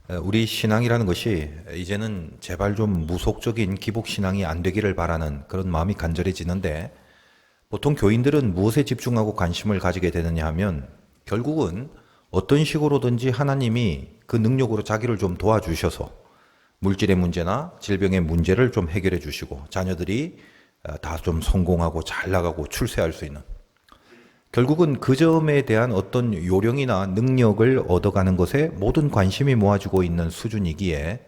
우리 신앙이라는 것이 이제는 제발 좀 무속적인 기복신앙이 안 되기를 바라는 그런 마음이 간절해지는데, 보통 교인들은 무엇에 집중하고 관심을 가지게 되느냐 하면 결국은 어떤 식으로든지 하나님이 그 능력으로 자기를 좀 도와주셔서 물질의 문제나 질병의 문제를 좀 해결해 주시고 자녀들이 다 좀 성공하고 잘 나가고 출세할 수 있는, 결국은 그 점에 대한 어떤 요령이나 능력을 얻어가는 것에 모든 관심이 모아지고 있는 수준이기에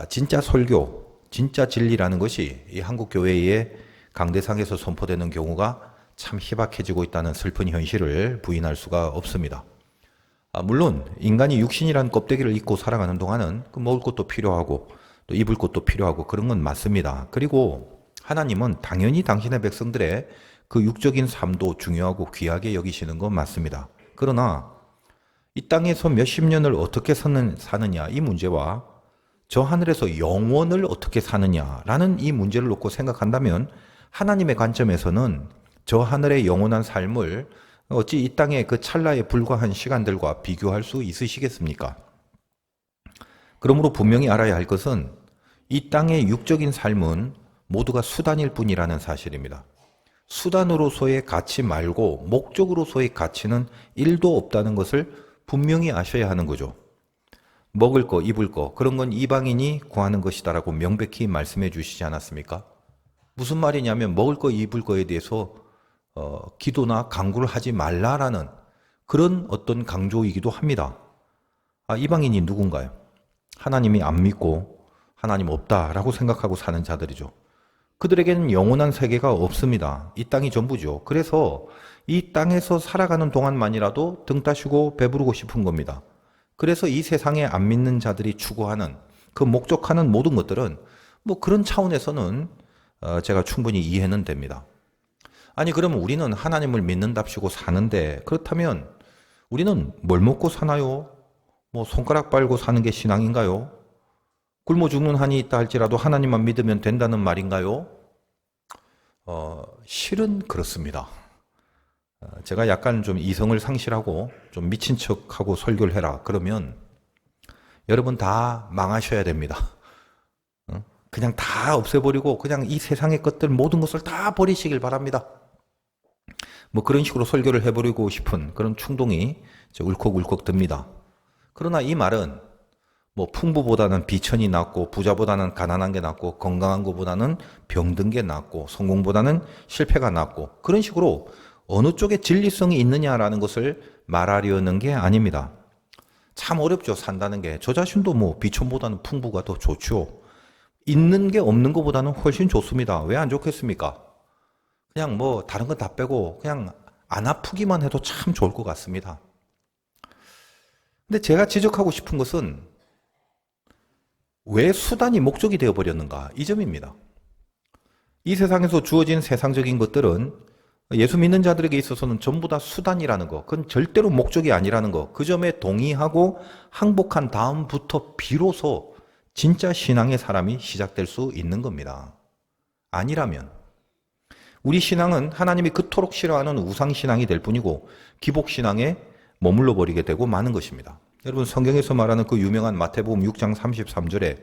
진짜 설교, 진짜 진리라는 것이 이 한국 교회의 강대상에서 선포되는 경우가 참 희박해지고 있다는 슬픈 현실을 부인할 수가 없습니다. 물론 인간이 육신이란 껍데기를 입고 살아가는 동안은 그 먹을 것도 필요하고 또 입을 것도 필요하고 그런 건 맞습니다. 그리고 하나님은 당연히 당신의 백성들의 그 육적인 삶도 중요하고 귀하게 여기시는 건 맞습니다. 그러나 이 땅에서 몇십 년을 어떻게 사느냐 이 문제와 저 하늘에서 영원을 어떻게 사느냐라는 이 문제를 놓고 생각한다면 하나님의 관점에서는 저 하늘의 영원한 삶을 어찌 이 땅의 그 찰나에 불과한 시간들과 비교할 수 있으시겠습니까? 그러므로 분명히 알아야 할 것은 이 땅의 육적인 삶은 모두가 수단일 뿐이라는 사실입니다. 수단으로서의 가치 말고 목적으로서의 가치는 1도 없다는 것을 분명히 아셔야 하는 거죠. 먹을 거, 입을 거, 그런 건 이방인이 구하는 것이다라고 명백히 말씀해 주시지 않았습니까? 무슨 말이냐면 먹을 거, 입을 거에 대해서 기도나 강구를 하지 말라라는 그런 어떤 강조이기도 합니다. 이방인이 누군가요? 하나님이 안 믿고 하나님 없다라고 생각하고 사는 자들이죠. 그들에게는 영원한 세계가 없습니다. 이 땅이 전부죠. 그래서 이 땅에서 살아가는 동안만이라도 등 따시고 배부르고 싶은 겁니다. 그래서 이 세상에 안 믿는 자들이 추구하는 그 목적하는 모든 것들은 뭐 그런 차원에서는 제가 충분히 이해는 됩니다. 아니 그러면 우리는 하나님을 믿는답시고 사는데, 그렇다면 우리는 뭘 먹고 사나요? 뭐 손가락 빨고 사는 게 신앙인가요? 굶어 죽는 한이 있다 할지라도 하나님만 믿으면 된다는 말인가요? 실은 그렇습니다. 제가 약간 좀 이성을 상실하고 좀 미친 척하고 설교를 해라 그러면 여러분 다 망하셔야 됩니다. 그냥 다 없애버리고 그냥 이 세상의 것들 모든 것을 다 버리시길 바랍니다. 뭐 그런 식으로 설교를 해버리고 싶은 그런 충동이 울컥울컥 듭니다. 그러나 이 말은 뭐 풍부보다는 비천이 낫고 부자보다는 가난한 게 낫고 건강한 것보다는 병든 게 낫고 성공보다는 실패가 낫고 그런 식으로 어느 쪽에 진리성이 있느냐라는 것을 말하려는 게 아닙니다. 참 어렵죠, 산다는 게. 저 자신도 뭐 비천보다는 풍부가 더 좋죠. 있는 게 없는 것보다는 훨씬 좋습니다. 왜 안 좋겠습니까? 그냥 뭐 다른 건 다 빼고 그냥 안 아프기만 해도 참 좋을 것 같습니다. 근데 제가 지적하고 싶은 것은 왜 수단이 목적이 되어버렸는가 이 점입니다. 이 세상에서 주어진 세상적인 것들은 예수 믿는 자들에게 있어서는 전부 다 수단이라는 것, 그건 절대로 목적이 아니라는 것, 그 점에 동의하고 항복한 다음부터 비로소 진짜 신앙의 사람이 시작될 수 있는 겁니다. 아니라면 우리 신앙은 하나님이 그토록 싫어하는 우상신앙이 될 뿐이고 기복신앙에 머물러 버리게 되고 마는 것입니다. 여러분 성경에서 말하는 그 유명한 마태복음 6장 33절에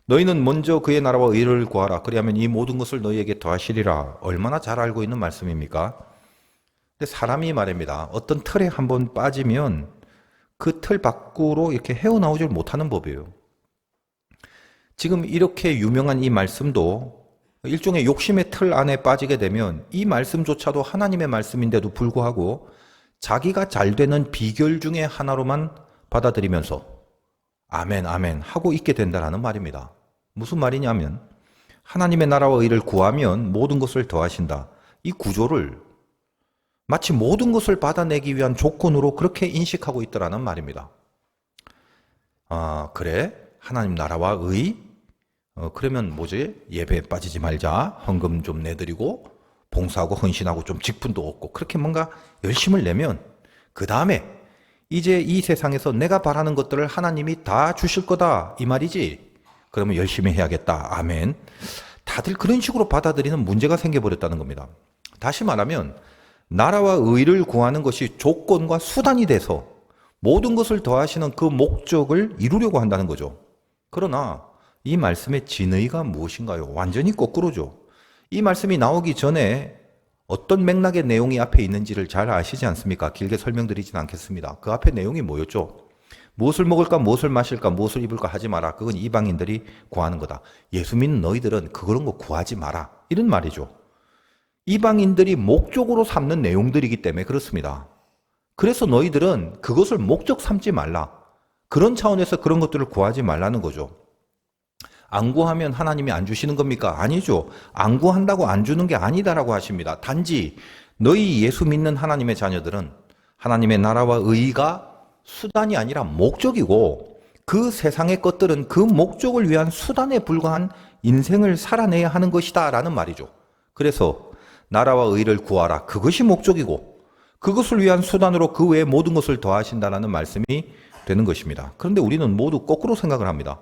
너희는 먼저 그의 나라와 의를 구하라 그리하면 이 모든 것을 너희에게 더하시리라, 얼마나 잘 알고 있는 말씀입니까? 근데 사람이 말입니다. 어떤 틀에 한번 빠지면 그 틀 밖으로 이렇게 헤어나오질 못하는 법이에요. 지금 이렇게 유명한 이 말씀도 일종의 욕심의 틀 안에 빠지게 되면 이 말씀조차도 하나님의 말씀인데도 불구하고 자기가 잘 되는 비결 중에 하나로만 받아들이면서 아멘 아멘 하고 있게 된다는 말입니다. 무슨 말이냐면 하나님의 나라와 의를 구하면 모든 것을 더하신다. 이 구조를 마치 모든 것을 받아내기 위한 조건으로 그렇게 인식하고 있더라는 말입니다. 그래? 하나님 나라와 의? 그러면 뭐지? 예배에 빠지지 말자. 헌금 좀 내드리고 봉사하고 헌신하고 좀 직분도 얻고 그렇게 뭔가 열심을 내면 그 다음에 이제 이 세상에서 내가 바라는 것들을 하나님이 다 주실 거다 이 말이지. 그러면 열심히 해야겠다. 아멘. 다들 그런 식으로 받아들이는 문제가 생겨버렸다는 겁니다. 다시 말하면 나라와 의를 구하는 것이 조건과 수단이 돼서 모든 것을 더하시는 그 목적을 이루려고 한다는 거죠. 그러나 이 말씀의 진의가 무엇인가요? 완전히 거꾸로죠. 이 말씀이 나오기 전에 어떤 맥락의 내용이 앞에 있는지를 잘 아시지 않습니까? 길게 설명드리진 않겠습니다. 그 앞에 내용이 뭐였죠? 무엇을 먹을까, 무엇을 마실까, 무엇을 입을까 하지 마라. 그건 이방인들이 구하는 거다. 예수 믿는 너희들은 그런 거 구하지 마라. 이런 말이죠. 이방인들이 목적으로 삼는 내용들이기 때문에 그렇습니다. 그래서 너희들은 그것을 목적 삼지 말라. 그런 차원에서 그런 것들을 구하지 말라는 거죠. 안 구하면 하나님이 안 주시는 겁니까? 아니죠. 안 구한다고 안 주는 게 아니다라고 하십니다. 단지 너희 예수 믿는 하나님의 자녀들은 하나님의 나라와 의가 수단이 아니라 목적이고 그 세상의 것들은 그 목적을 위한 수단에 불과한 인생을 살아내야 하는 것이다 라는 말이죠. 그래서 나라와 의를 구하라. 그것이 목적이고 그것을 위한 수단으로 그 외의 모든 것을 더하신다라는 말씀이 되는 것입니다. 그런데 우리는 모두 거꾸로 생각을 합니다.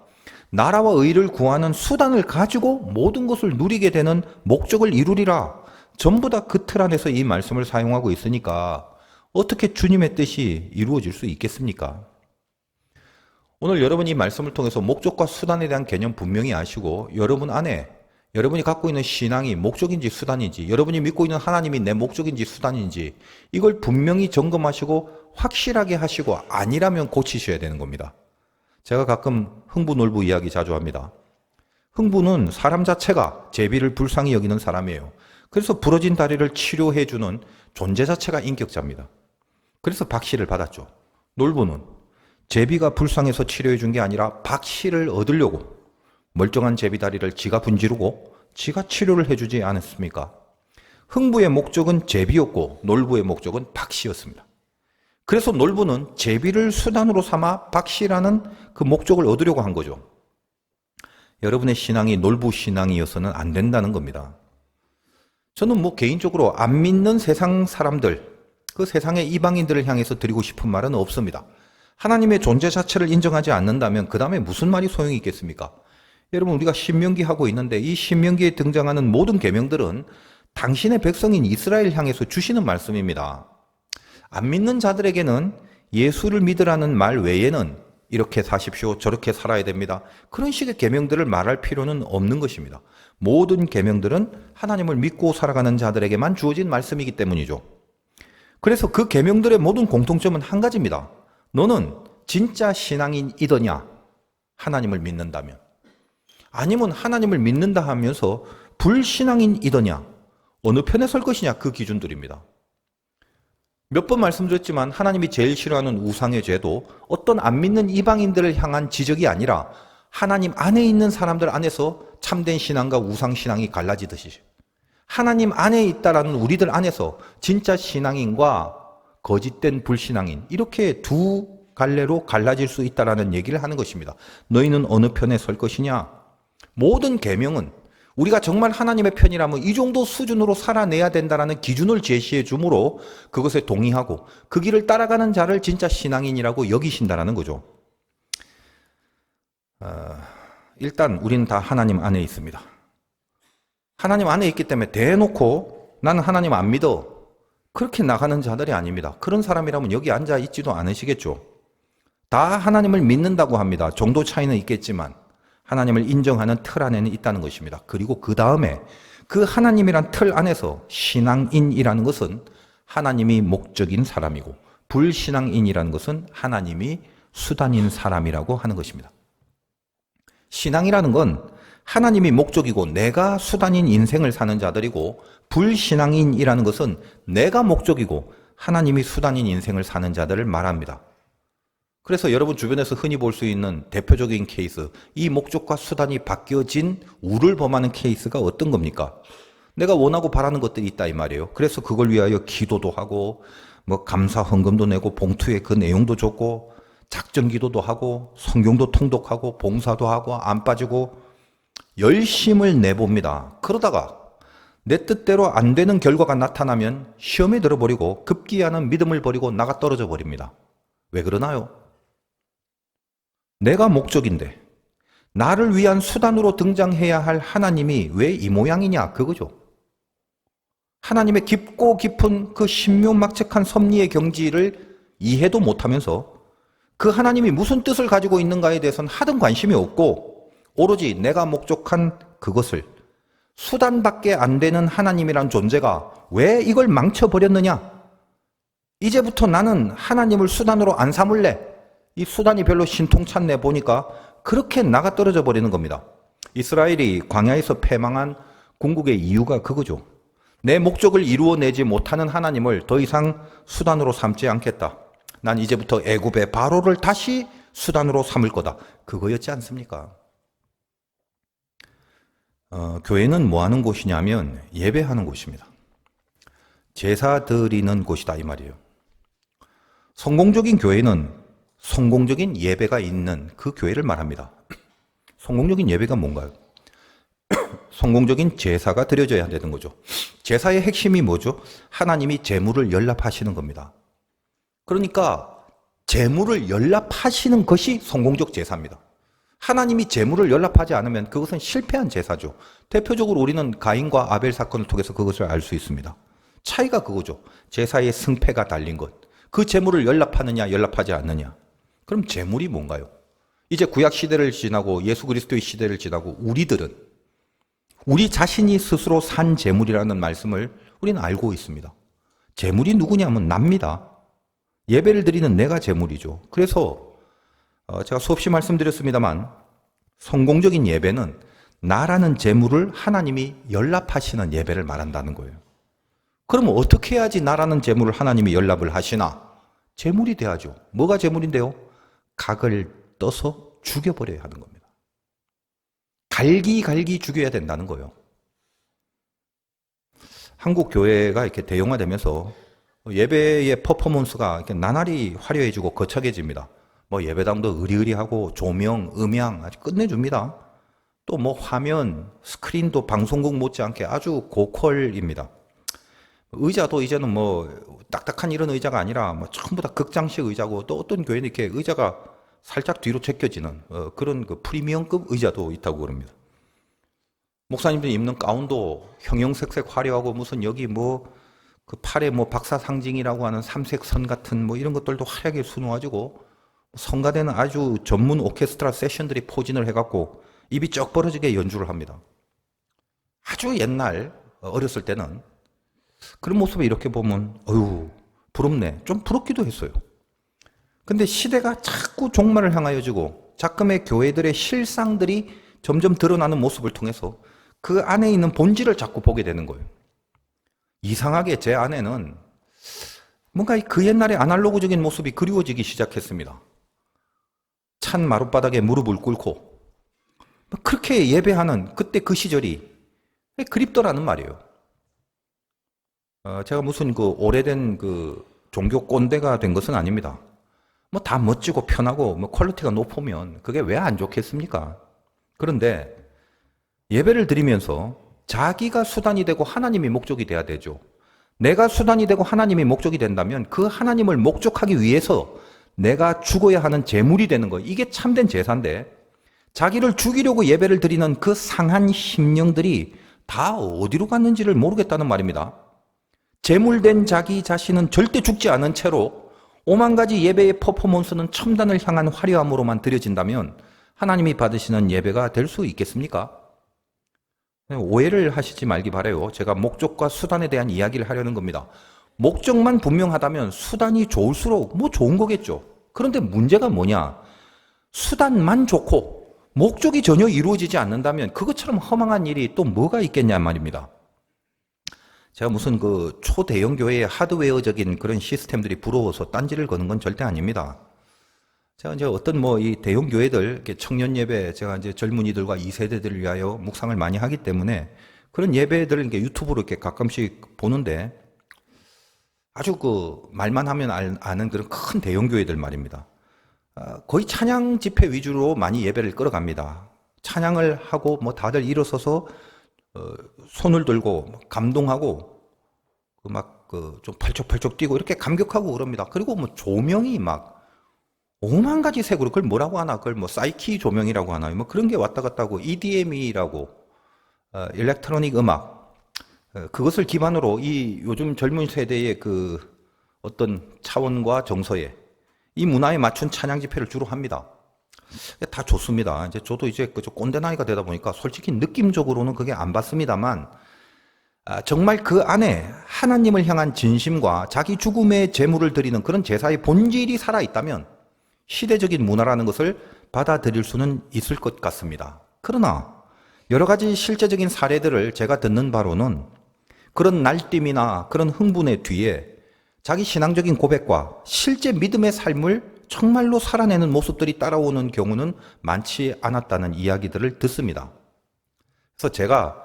나라와 의를 구하는 수단을 가지고 모든 것을 누리게 되는 목적을 이루리라. 전부 다 그 틀 안에서 이 말씀을 사용하고 있으니까 어떻게 주님의 뜻이 이루어질 수 있겠습니까? 오늘 여러분이 이 말씀을 통해서 목적과 수단에 대한 개념 분명히 아시고 여러분 안에 여러분이 갖고 있는 신앙이 목적인지 수단인지 여러분이 믿고 있는 하나님이 내 목적인지 수단인지 이걸 분명히 점검하시고 확실하게 하시고 아니라면 고치셔야 되는 겁니다. 제가 가끔 흥부놀부 이야기 자주 합니다. 흥부는 사람 자체가 제비를 불쌍히 여기는 사람이에요. 그래서 부러진 다리를 치료해주는 존재 자체가 인격자입니다. 그래서 박씨를 받았죠. 놀부는 제비가 불쌍해서 치료해준 게 아니라 박씨를 얻으려고 멀쩡한 제비 다리를 지가 분지르고 지가 치료를 해주지 않았습니까? 흥부의 목적은 제비였고 놀부의 목적은 박씨였습니다. 그래서 놀부는 제비를 수단으로 삼아 박씨라는 그 목적을 얻으려고 한 거죠. 여러분의 신앙이 놀부 신앙이어서는 안 된다는 겁니다. 저는 개인적으로 안 믿는 세상 사람들, 그 세상의 이방인들을 향해서 드리고 싶은 말은 없습니다. 하나님의 존재 자체를 인정하지 않는다면 그 다음에 무슨 말이 소용이 있겠습니까? 여러분 우리가 신명기 하고 있는데 이 신명기에 등장하는 모든 계명들은 당신의 백성인 이스라엘 향해서 주시는 말씀입니다. 안 믿는 자들에게는 예수를 믿으라는 말 외에는 이렇게 사십시오, 저렇게 살아야 됩니다. 그런 식의 계명들을 말할 필요는 없는 것입니다. 모든 계명들은 하나님을 믿고 살아가는 자들에게만 주어진 말씀이기 때문이죠. 그래서 그 계명들의 모든 공통점은 한 가지입니다. 너는 진짜 신앙인이더냐? 하나님을 믿는다면. 아니면 하나님을 믿는다 하면서 불신앙인이더냐? 어느 편에 설 것이냐? 그 기준들입니다. 몇 번 말씀드렸지만 하나님이 제일 싫어하는 우상의 죄도 어떤 안 믿는 이방인들을 향한 지적이 아니라 하나님 안에 있는 사람들 안에서 참된 신앙과 우상 신앙이 갈라지듯이 하나님 안에 있다라는 우리들 안에서 진짜 신앙인과 거짓된 불신앙인 이렇게 두 갈래로 갈라질 수 있다라는 얘기를 하는 것입니다. 너희는 어느 편에 설 것이냐? 모든 계명은 우리가 정말 하나님의 편이라면 이 정도 수준으로 살아내야 된다라는 기준을 제시해 주므로 그것에 동의하고 그 길을 따라가는 자를 진짜 신앙인이라고 여기신다라는 거죠. 일단 우리는 다 하나님 안에 있습니다. 하나님 안에 있기 때문에 대놓고 나는 하나님 안 믿어 그렇게 나가는 자들이 아닙니다. 그런 사람이라면 여기 앉아 있지도 않으시겠죠. 다 하나님을 믿는다고 합니다. 정도 차이는 있겠지만 하나님을 인정하는 틀 안에는 있다는 것입니다. 그리고 그 다음에 그 하나님이란 틀 안에서 신앙인이라는 것은 하나님이 목적인 사람이고 불신앙인이라는 것은 하나님이 수단인 사람이라고 하는 것입니다. 신앙이라는 건 하나님이 목적이고 내가 수단인 인생을 사는 자들이고 불신앙인이라는 것은 내가 목적이고 하나님이 수단인 인생을 사는 자들을 말합니다. 그래서 여러분 주변에서 흔히 볼 수 있는 대표적인 케이스, 이 목적과 수단이 바뀌어진 우를 범하는 케이스가 어떤 겁니까? 내가 원하고 바라는 것들이 있다 이 말이에요. 그래서 그걸 위하여 기도도 하고 감사 헌금도 내고 봉투에 그 내용도 적고 작전 기도도 하고 성경도 통독하고 봉사도 하고 안 빠지고 열심을 내봅니다. 그러다가 내 뜻대로 안 되는 결과가 나타나면 시험에 들어버리고 급기야는 믿음을 버리고 나가 떨어져 버립니다. 왜 그러나요? 내가 목적인데 나를 위한 수단으로 등장해야 할 하나님이 왜 이 모양이냐 그거죠. 하나님의 깊고 깊은 그 신묘막측한 섭리의 경지를 이해도 못하면서 그 하나님이 무슨 뜻을 가지고 있는가에 대해서는 하등 관심이 없고 오로지 내가 목적한 그것을 수단밖에 안 되는 하나님이란 존재가 왜 이걸 망쳐버렸느냐? 이제부터 나는 하나님을 수단으로 안 삼을래. 이 수단이 별로 신통찮네 보니까 그렇게 나가 떨어져 버리는 겁니다. 이스라엘이 광야에서 패망한 궁극의 이유가 그거죠. 내 목적을 이루어내지 못하는 하나님을 더 이상 수단으로 삼지 않겠다. 난 이제부터 애굽의 바로를 다시 수단으로 삼을 거다. 그거였지 않습니까? 교회는 뭐 하는 곳이냐면 예배하는 곳입니다. 제사 드리는 곳이다 이 말이에요. 성공적인 교회는 성공적인 예배가 있는 그 교회를 말합니다. 성공적인 예배가 뭔가요? 성공적인 제사가 드려져야 되는 거죠. 제사의 핵심이 뭐죠? 하나님이 제물을 연납하시는 겁니다. 그러니까 제물을 연납하시는 것이 성공적 제사입니다. 하나님이 제물을 연납하지 않으면 그것은 실패한 제사죠. 대표적으로 우리는 가인과 아벨 사건을 통해서 그것을 알 수 있습니다. 차이가 그거죠. 제사의 승패가 달린 것. 그 제물을 연납하느냐 연납하지 않느냐. 그럼 제물이 뭔가요? 이제 구약 시대를 지나고 예수 그리스도의 시대를 지나고 우리들은 우리 자신이 스스로 산 제물이라는 말씀을 우리는 알고 있습니다. 제물이 누구냐면 납니다. 예배를 드리는 내가 제물이죠. 그래서 제가 수없이 말씀드렸습니다만 성공적인 예배는 나라는 제물을 하나님이 연납하시는 예배를 말한다는 거예요. 그럼 어떻게 해야지 나라는 제물을 하나님이 연납을 하시나? 제물이 돼야죠. 뭐가 제물인데요? 각을 떠서 죽여버려야 하는 겁니다. 갈기 죽여야 된다는 거예요. 한국 교회가 이렇게 대형화되면서 예배의 퍼포먼스가 이렇게 나날이 화려해지고 거창해집니다. 뭐 예배당도 의리의리하고 조명, 음향 아주 끝내줍니다. 또 뭐 화면, 스크린도 방송국 못지않게 아주 고퀄입니다. 의자도 이제는 뭐 딱딱한 이런 의자가 아니라 뭐 전부 다 극장식 의자고 또 어떤 교회는 이렇게 의자가 살짝 뒤로 제껴지는 그런 그 프리미엄급 의자도 있다고 그럽니다. 목사님들이 입는 가운도 형형색색 화려하고 무슨 여기 뭐 그 팔에 뭐 박사 상징이라고 하는 삼색 선 같은 뭐 이런 것들도 화려하게 수놓아지고 성가대는 아주 전문 오케스트라 세션들이 포진을 해갖고 입이 쩍 벌어지게 연주를 합니다. 아주 옛날 어렸을 때는 그런 모습을 이렇게 보면 어휴 부럽네. 좀 부럽기도 했어요. 근데 시대가 자꾸 종말을 향하여 지고 작금의 교회들의 실상들이 점점 드러나는 모습을 통해서 그 안에 있는 본질을 자꾸 보게 되는 거예요. 이상하게 제 안에는 뭔가 그 옛날의 아날로그적인 모습이 그리워지기 시작했습니다. 찬 마룻바닥에 무릎을 꿇고 그렇게 예배하는 그때 그 시절이 그립더라는 말이에요. 제가 무슨 그 오래된 그 종교 꼰대가 된 것은 아닙니다. 뭐 다 멋지고 편하고 뭐 퀄리티가 높으면 그게 왜 안 좋겠습니까? 그런데 예배를 드리면서 자기가 수단이 되고 하나님이 목적이 돼야 되죠. 내가 수단이 되고 하나님이 목적이 된다면 그 하나님을 목적하기 위해서 내가 죽어야 하는 제물이 되는 거. 이게 참된 제사인데 자기를 죽이려고 예배를 드리는 그 상한 심령들이 다 어디로 갔는지를 모르겠다는 말입니다. 제물된 자기 자신은 절대 죽지 않은 채로 오만 가지 예배의 퍼포먼스는 첨단을 향한 화려함으로만 드려진다면 하나님이 받으시는 예배가 될 수 있겠습니까? 오해를 하시지 말기 바라요. 제가 목적과 수단에 대한 이야기를 하려는 겁니다. 목적만 분명하다면 수단이 좋을수록 뭐 좋은 거겠죠. 그런데 문제가 뭐냐? 수단만 좋고 목적이 전혀 이루어지지 않는다면 그것처럼 허망한 일이 또 뭐가 있겠냐 말입니다. 제가 무슨 그 초대형 교회의 하드웨어적인 그런 시스템들이 부러워서 딴지를 거는 건 절대 아닙니다. 제가 이제 어떤 뭐 이 대형 교회들 이렇게 청년 예배 제가 이제 젊은이들과 2세대들을 위하여 묵상을 많이 하기 때문에 그런 예배들을 이렇게 유튜브로 이렇게 가끔씩 보는데 아주 그 말만 하면 아는 그런 큰 대형 교회들 말입니다. 거의 찬양 집회 위주로 많이 예배를 끌어갑니다. 찬양을 하고 뭐 다들 일어서서 손을 들고 감동하고 막 그 좀 펄쩍펄쩍 뛰고 이렇게 감격하고 그럽니다. 그리고 뭐 조명이 막 오만 가지 색으로 그걸 뭐라고 하나? 그걸 뭐 사이키 조명이라고 하나요? 뭐 그런 게 왔다 갔다 하고 EDM이라고 일렉트로닉 음악 그것을 기반으로 이 요즘 젊은 세대의 그 어떤 차원과 정서에 이 문화에 맞춘 찬양 집회를 주로 합니다. 다 좋습니다. 이제 저도 이제 그저 꼰대 나이가 되다 보니까 솔직히 느낌적으로는 그게 안 받습니다만, 정말 그 안에 하나님을 향한 진심과 자기 죽음의 제물을 드리는 그런 제사의 본질이 살아있다면 시대적인 문화라는 것을 받아들일 수는 있을 것 같습니다. 그러나 여러 가지 실제적인 사례들을 제가 듣는 바로는 그런 날뛰미나 그런 흥분의 뒤에 자기 신앙적인 고백과 실제 믿음의 삶을 정말로 살아내는 모습들이 따라오는 경우는 많지 않았다는 이야기들을 듣습니다. 그래서 제가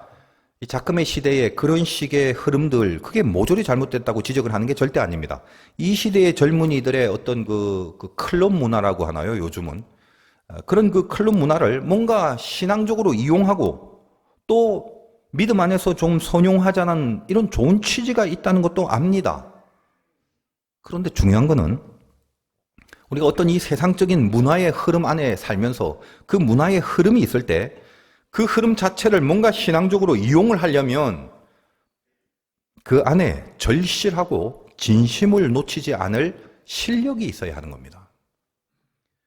이 작금의 시대에 그런 식의 흐름들, 그게 모조리 잘못됐다고 지적을 하는 게 절대 아닙니다. 이 시대의 젊은이들의 어떤 그 클럽 문화라고 하나요, 요즘은. 그런 그 클럽 문화를 뭔가 신앙적으로 이용하고 또 믿음 안에서 좀 선용하자는 이런 좋은 취지가 있다는 것도 압니다. 그런데 중요한 거는 우리가 어떤 이 세상적인 문화의 흐름 안에 살면서 그 문화의 흐름이 있을 때 그 흐름 자체를 뭔가 신앙적으로 이용을 하려면 그 안에 절실하고 진심을 놓치지 않을 실력이 있어야 하는 겁니다.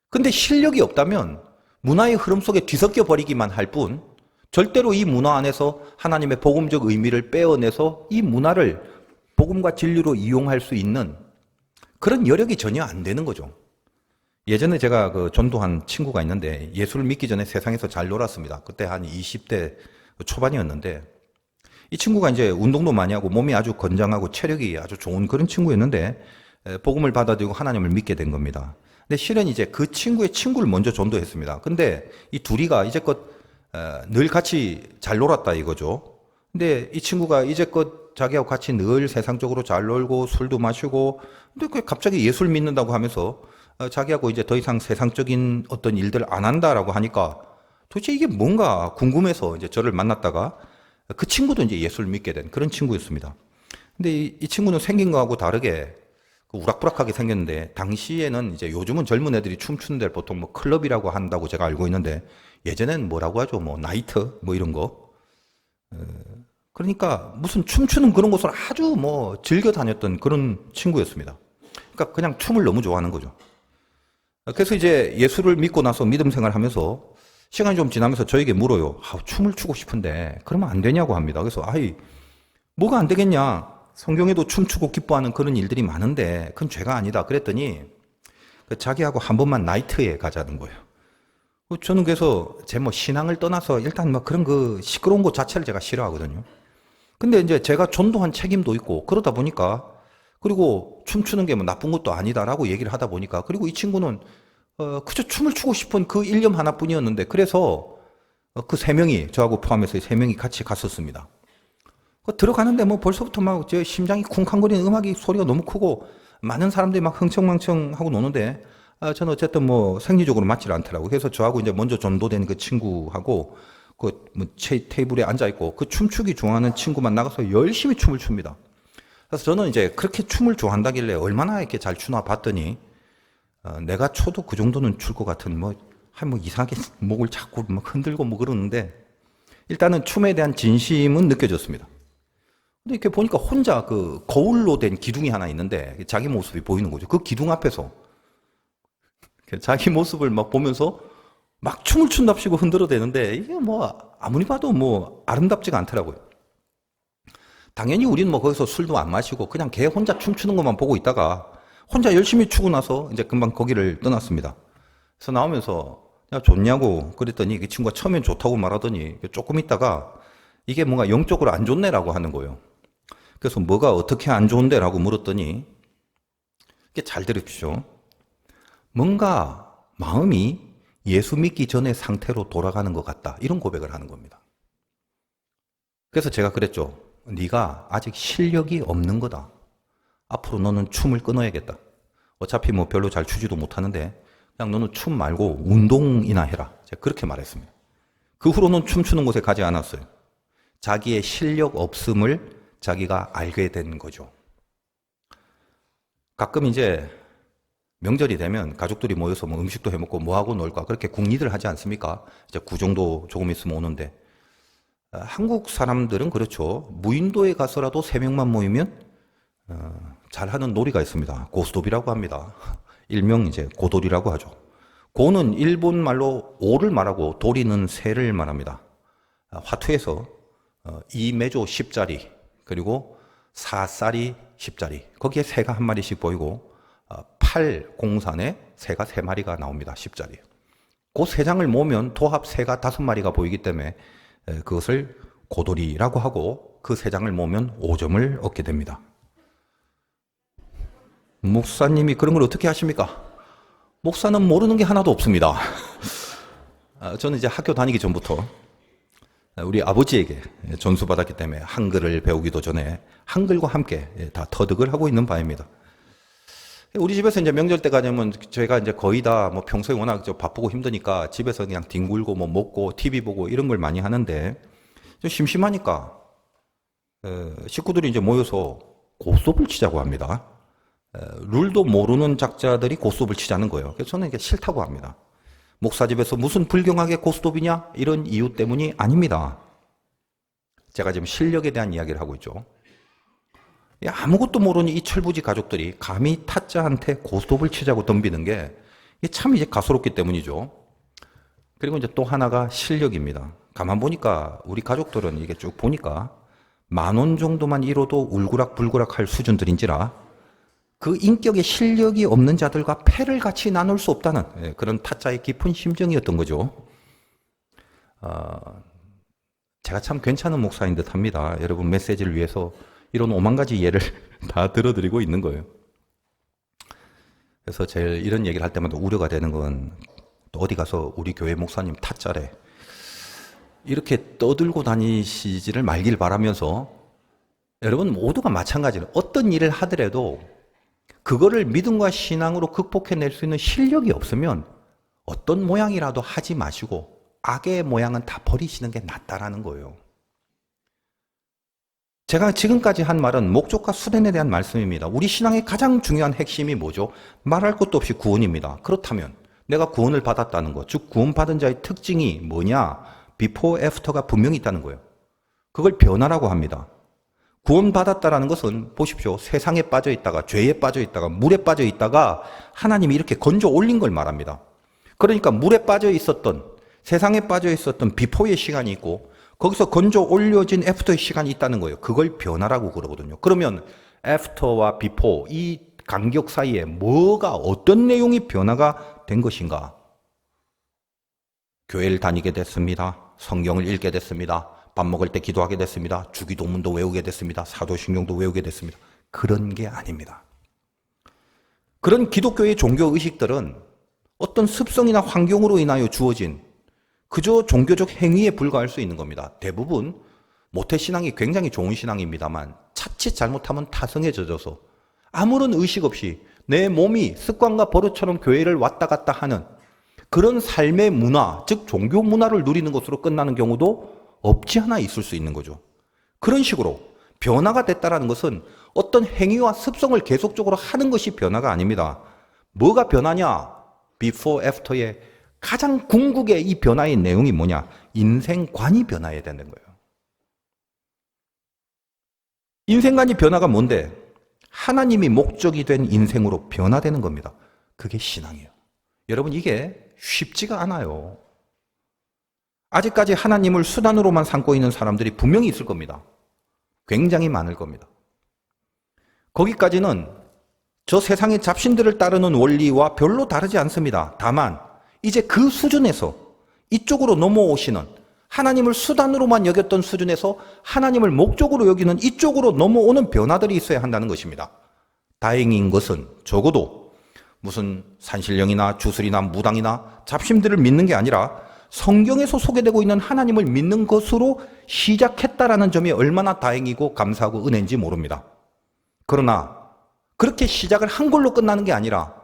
근데 실력이 없다면 문화의 흐름 속에 뒤섞여 버리기만 할 뿐 절대로 이 문화 안에서 하나님의 복음적 의미를 빼어내서 이 문화를 복음과 진리로 이용할 수 있는 그런 여력이 전혀 안 되는 거죠. 예전에 제가 그 전도한 친구가 있는데 예수를 믿기 전에 세상에서 잘 놀았습니다. 그때 한 20대 초반이었는데 이 친구가 이제 운동도 많이 하고 몸이 아주 건장하고 체력이 아주 좋은 그런 친구였는데 복음을 받아들이고 하나님을 믿게 된 겁니다. 근데 실은 이제 그 친구의 친구를 먼저 전도했습니다. 근데 이 둘이가 이제껏 늘 같이 잘 놀았다 이거죠. 근데 이 친구가 이제껏 자기하고 같이 늘 세상적으로 잘 놀고 술도 마시고 근데 갑자기 예수를 믿는다고 하면서 자기하고 이제 더 이상 세상적인 어떤 일들을 안 한다라고 하니까 도대체 이게 뭔가 궁금해서 이제 저를 만났다가 그 친구도 이제 예수를 믿게 된 그런 친구였습니다. 근데 이 친구는 생긴 거하고 다르게 우락부락하게 생겼는데 당시에는 이제 요즘은 젊은 애들이 춤추는 데를 보통 뭐 클럽이라고 한다고 제가 알고 있는데 예전에는 뭐라고 하죠? 뭐 나이트 뭐 이런 거. 그러니까 무슨 춤추는 그런 곳을 아주 뭐 즐겨 다녔던 그런 친구였습니다. 그러니까 그냥 춤을 너무 좋아하는 거죠. 그래서 이제 예수를 믿고 나서 믿음 생활하면서 시간이 좀 지나면서 저에게 물어요. 춤을 추고 싶은데 그러면 안 되냐고 합니다. 그래서 뭐가 안 되겠냐? 성경에도 춤추고 기뻐하는 그런 일들이 많은데 그건 죄가 아니다. 그랬더니 자기하고 한 번만 나이트에 가자는 거예요. 저는 그래서 제 뭐 신앙을 떠나서 일단 뭐 그런 그 시끄러운 것 자체를 제가 싫어하거든요. 근데 이제 제가 전도한 책임도 있고 그러다 보니까 그리고 춤추는 게 뭐 나쁜 것도 아니다라고 얘기를 하다 보니까 그리고 이 친구는 그저 춤을 추고 싶은 그 일념 하나뿐이었는데 그래서 그 세 명이 저하고 포함해서 세 명이 같이 갔었습니다. 들어가는데 뭐 벌써부터 막 제 심장이 쿵쾅거리는 음악이 소리가 너무 크고 많은 사람들이 막 흥청망청 하고 노는데 저는 어쨌든 뭐 생리적으로 맞지를 않더라고요. 그래서 저하고 이제 먼저 전도된 그 친구하고 그 뭐 테이블에 앉아 있고 그 춤추기 좋아하는 친구만 나가서 열심히 춤을 춥니다. 그래서 저는 이제 그렇게 춤을 좋아한다길래 얼마나 이렇게 잘 추나 봤더니 내가 춰도 그 정도는 출 것 같은 뭐 이상하게 목을 자꾸 막 흔들고 뭐 그러는데 일단은 춤에 대한 진심은 느껴졌습니다. 근데 이렇게 보니까 혼자 그 거울로 된 기둥이 하나 있는데 자기 모습이 보이는 거죠. 그 기둥 앞에서 자기 모습을 막 보면서 막 춤을 춘답시고 흔들어대는데 이게 뭐 아무리 봐도 뭐 아름답지가 않더라고요. 당연히 우리는 뭐 거기서 술도 안 마시고 그냥 걔 혼자 춤추는 것만 보고 있다가 혼자 열심히 추고 나서 이제 금방 거기를 떠났습니다. 그래서 나오면서 야 좋냐고 그랬더니 그 친구가 처음엔 좋다고 말하더니 조금 있다가 이게 뭔가 영적으로 안 좋네라고 하는 거예요. 그래서 뭐가 어떻게 안 좋은데라고 물었더니 이게 잘 들으십시오. 뭔가 마음이 예수 믿기 전의 상태로 돌아가는 것 같다. 이런 고백을 하는 겁니다. 그래서 제가 그랬죠. 네가 아직 실력이 없는 거다. 앞으로 너는 춤을 끊어야겠다. 어차피 뭐 별로 잘 추지도 못하는데 그냥 너는 춤 말고 운동이나 해라. 제가 그렇게 말했습니다. 그 후로는 춤추는 곳에 가지 않았어요. 자기의 실력 없음을 자기가 알게 된 거죠. 가끔 이제 명절이 되면 가족들이 모여서 뭐 음식도 해 먹고 뭐 하고 놀까 그렇게 궁리들 하지 않습니까? 이제 구정도 조금 있으면 오는데 한국 사람들은 그렇죠. 무인도에 가서라도 3명만 모이면 잘하는 놀이가 있습니다. 고스톱이라고 합니다. 일명 이제 고돌이라고 하죠. 고는 일본 말로 오를 말하고 도리는 새를 말합니다. 화투에서 2매조 10자리 그리고 4쌀이 10자리 거기에 새가 한 마리씩 보이고 8공산에 새가 3마리가 나옵니다. 10자리. 그 세 장을 모으면 도합 새가 5마리가 보이기 때문에 그것을 고돌이라고 하고 그 세 장을 모으면 5점을 얻게 됩니다. 목사님이 그런 걸 어떻게 하십니까? 목사는 모르는 게 하나도 없습니다. 저는 이제 학교 다니기 전부터 우리 아버지에게 전수받았기 때문에 한글을 배우기도 전에 한글과 함께 다 터득을 하고 있는 바입니다. 우리 집에서 이제 명절 때 가냐면 저희가 이제 거의 다 뭐 평소에 워낙 바쁘고 힘드니까 집에서 그냥 뒹굴고 뭐 먹고 TV 보고 이런 걸 많이 하는데 좀 심심하니까 식구들이 이제 모여서 고스톱을 치자고 합니다. 룰도 모르는 작자들이 고스톱을 치자는 거예요. 그래서 저는 이게 싫다고 합니다. 목사 집에서 무슨 불경하게 고스톱이냐? 이런 이유 때문이 아닙니다. 제가 지금 실력에 대한 이야기를 하고 있죠. 아무것도 모르는 이 철부지 가족들이 감히 타짜한테 고스톱을 치자고 덤비는 게 참 이제 가소롭기 때문이죠. 그리고 이제 또 하나가 실력입니다. 가만 보니까 우리 가족들은 이게 쭉 보니까 10,000원 정도만 잃어도 울그락불그락 할 수준들인지라 그 인격의 실력이 없는 자들과 패를 같이 나눌 수 없다는 그런 타짜의 깊은 심정이었던 거죠. 제가 참 괜찮은 목사인 듯 합니다. 여러분 메시지를 위해서 이런 5만 가지 예를 다 들어드리고 있는 거예요. 그래서 제일 이런 얘기를 할 때마다 우려가 되는 건 또 어디 가서 우리 교회 목사님 타짜래 이렇게 떠들고 다니시지를 말길 바라면서 여러분 모두가 마찬가지로 어떤 일을 하더라도 그거를 믿음과 신앙으로 극복해낼 수 있는 실력이 없으면 어떤 모양이라도 하지 마시고 악의 모양은 다 버리시는 게 낫다라는 거예요. 제가 지금까지 한 말은 목적과 수단에 대한 말씀입니다. 우리 신앙의 가장 중요한 핵심이 뭐죠? 말할 것도 없이 구원입니다. 그렇다면 내가 구원을 받았다는 것, 즉 구원받은 자의 특징이 뭐냐? 비포 애프터가 분명히 있다는 거예요. 그걸 변화라고 합니다. 구원받았다라는 것은 보십시오. 세상에 빠져 있다가 죄에 빠져 있다가 물에 빠져 있다가 하나님이 이렇게 건져 올린 걸 말합니다. 그러니까 물에 빠져 있었던 세상에 빠져 있었던 비포의 시간이 있고 거기서 건져 올려진 애프터의 시간이 있다는 거예요. 그걸 변화라고 그러거든요. 그러면 애프터와 비포 이 간격 사이에 뭐가 어떤 내용이 변화가 된 것인가? 교회를 다니게 됐습니다. 성경을 읽게 됐습니다. 밥 먹을 때 기도하게 됐습니다. 주기도문도 외우게 됐습니다. 사도신경도 외우게 됐습니다. 그런 게 아닙니다. 그런 기독교의 종교 의식들은 어떤 습성이나 환경으로 인하여 주어진 그저 종교적 행위에 불과할 수 있는 겁니다. 대부분 모태신앙이 굉장히 좋은 신앙입니다만 자칫 잘못하면 타성에 젖어서 아무런 의식 없이 내 몸이 습관과 버릇처럼 교회를 왔다 갔다 하는 그런 삶의 문화, 즉 종교 문화를 누리는 것으로 끝나는 경우도 없지 않아 있을 수 있는 거죠. 그런 식으로 변화가 됐다는 것은 어떤 행위와 습성을 계속적으로 하는 것이 변화가 아닙니다. 뭐가 변화냐? before, after의 가장 궁극의 이 변화의 내용이 뭐냐? 인생관이 변화해야 되는 거예요. 인생관이 변화가 뭔데? 하나님이 목적이 된 인생으로 변화되는 겁니다. 그게 신앙이에요. 여러분 이게 쉽지가 않아요. 아직까지 하나님을 수단으로만 삼고 있는 사람들이 분명히 있을 겁니다. 굉장히 많을 겁니다. 거기까지는 저 세상의 잡신들을 따르는 원리와 별로 다르지 않습니다. 다만 이제 그 수준에서 이쪽으로 넘어오시는 하나님을 수단으로만 여겼던 수준에서 하나님을 목적으로 여기는 이쪽으로 넘어오는 변화들이 있어야 한다는 것입니다. 다행인 것은 적어도 무슨 산신령이나 주술이나 무당이나 잡신들을 믿는 게 아니라 성경에서 소개되고 있는 하나님을 믿는 것으로 시작했다라는 점이 얼마나 다행이고 감사하고 은혜인지 모릅니다. 그러나 그렇게 시작을 한 걸로 끝나는 게 아니라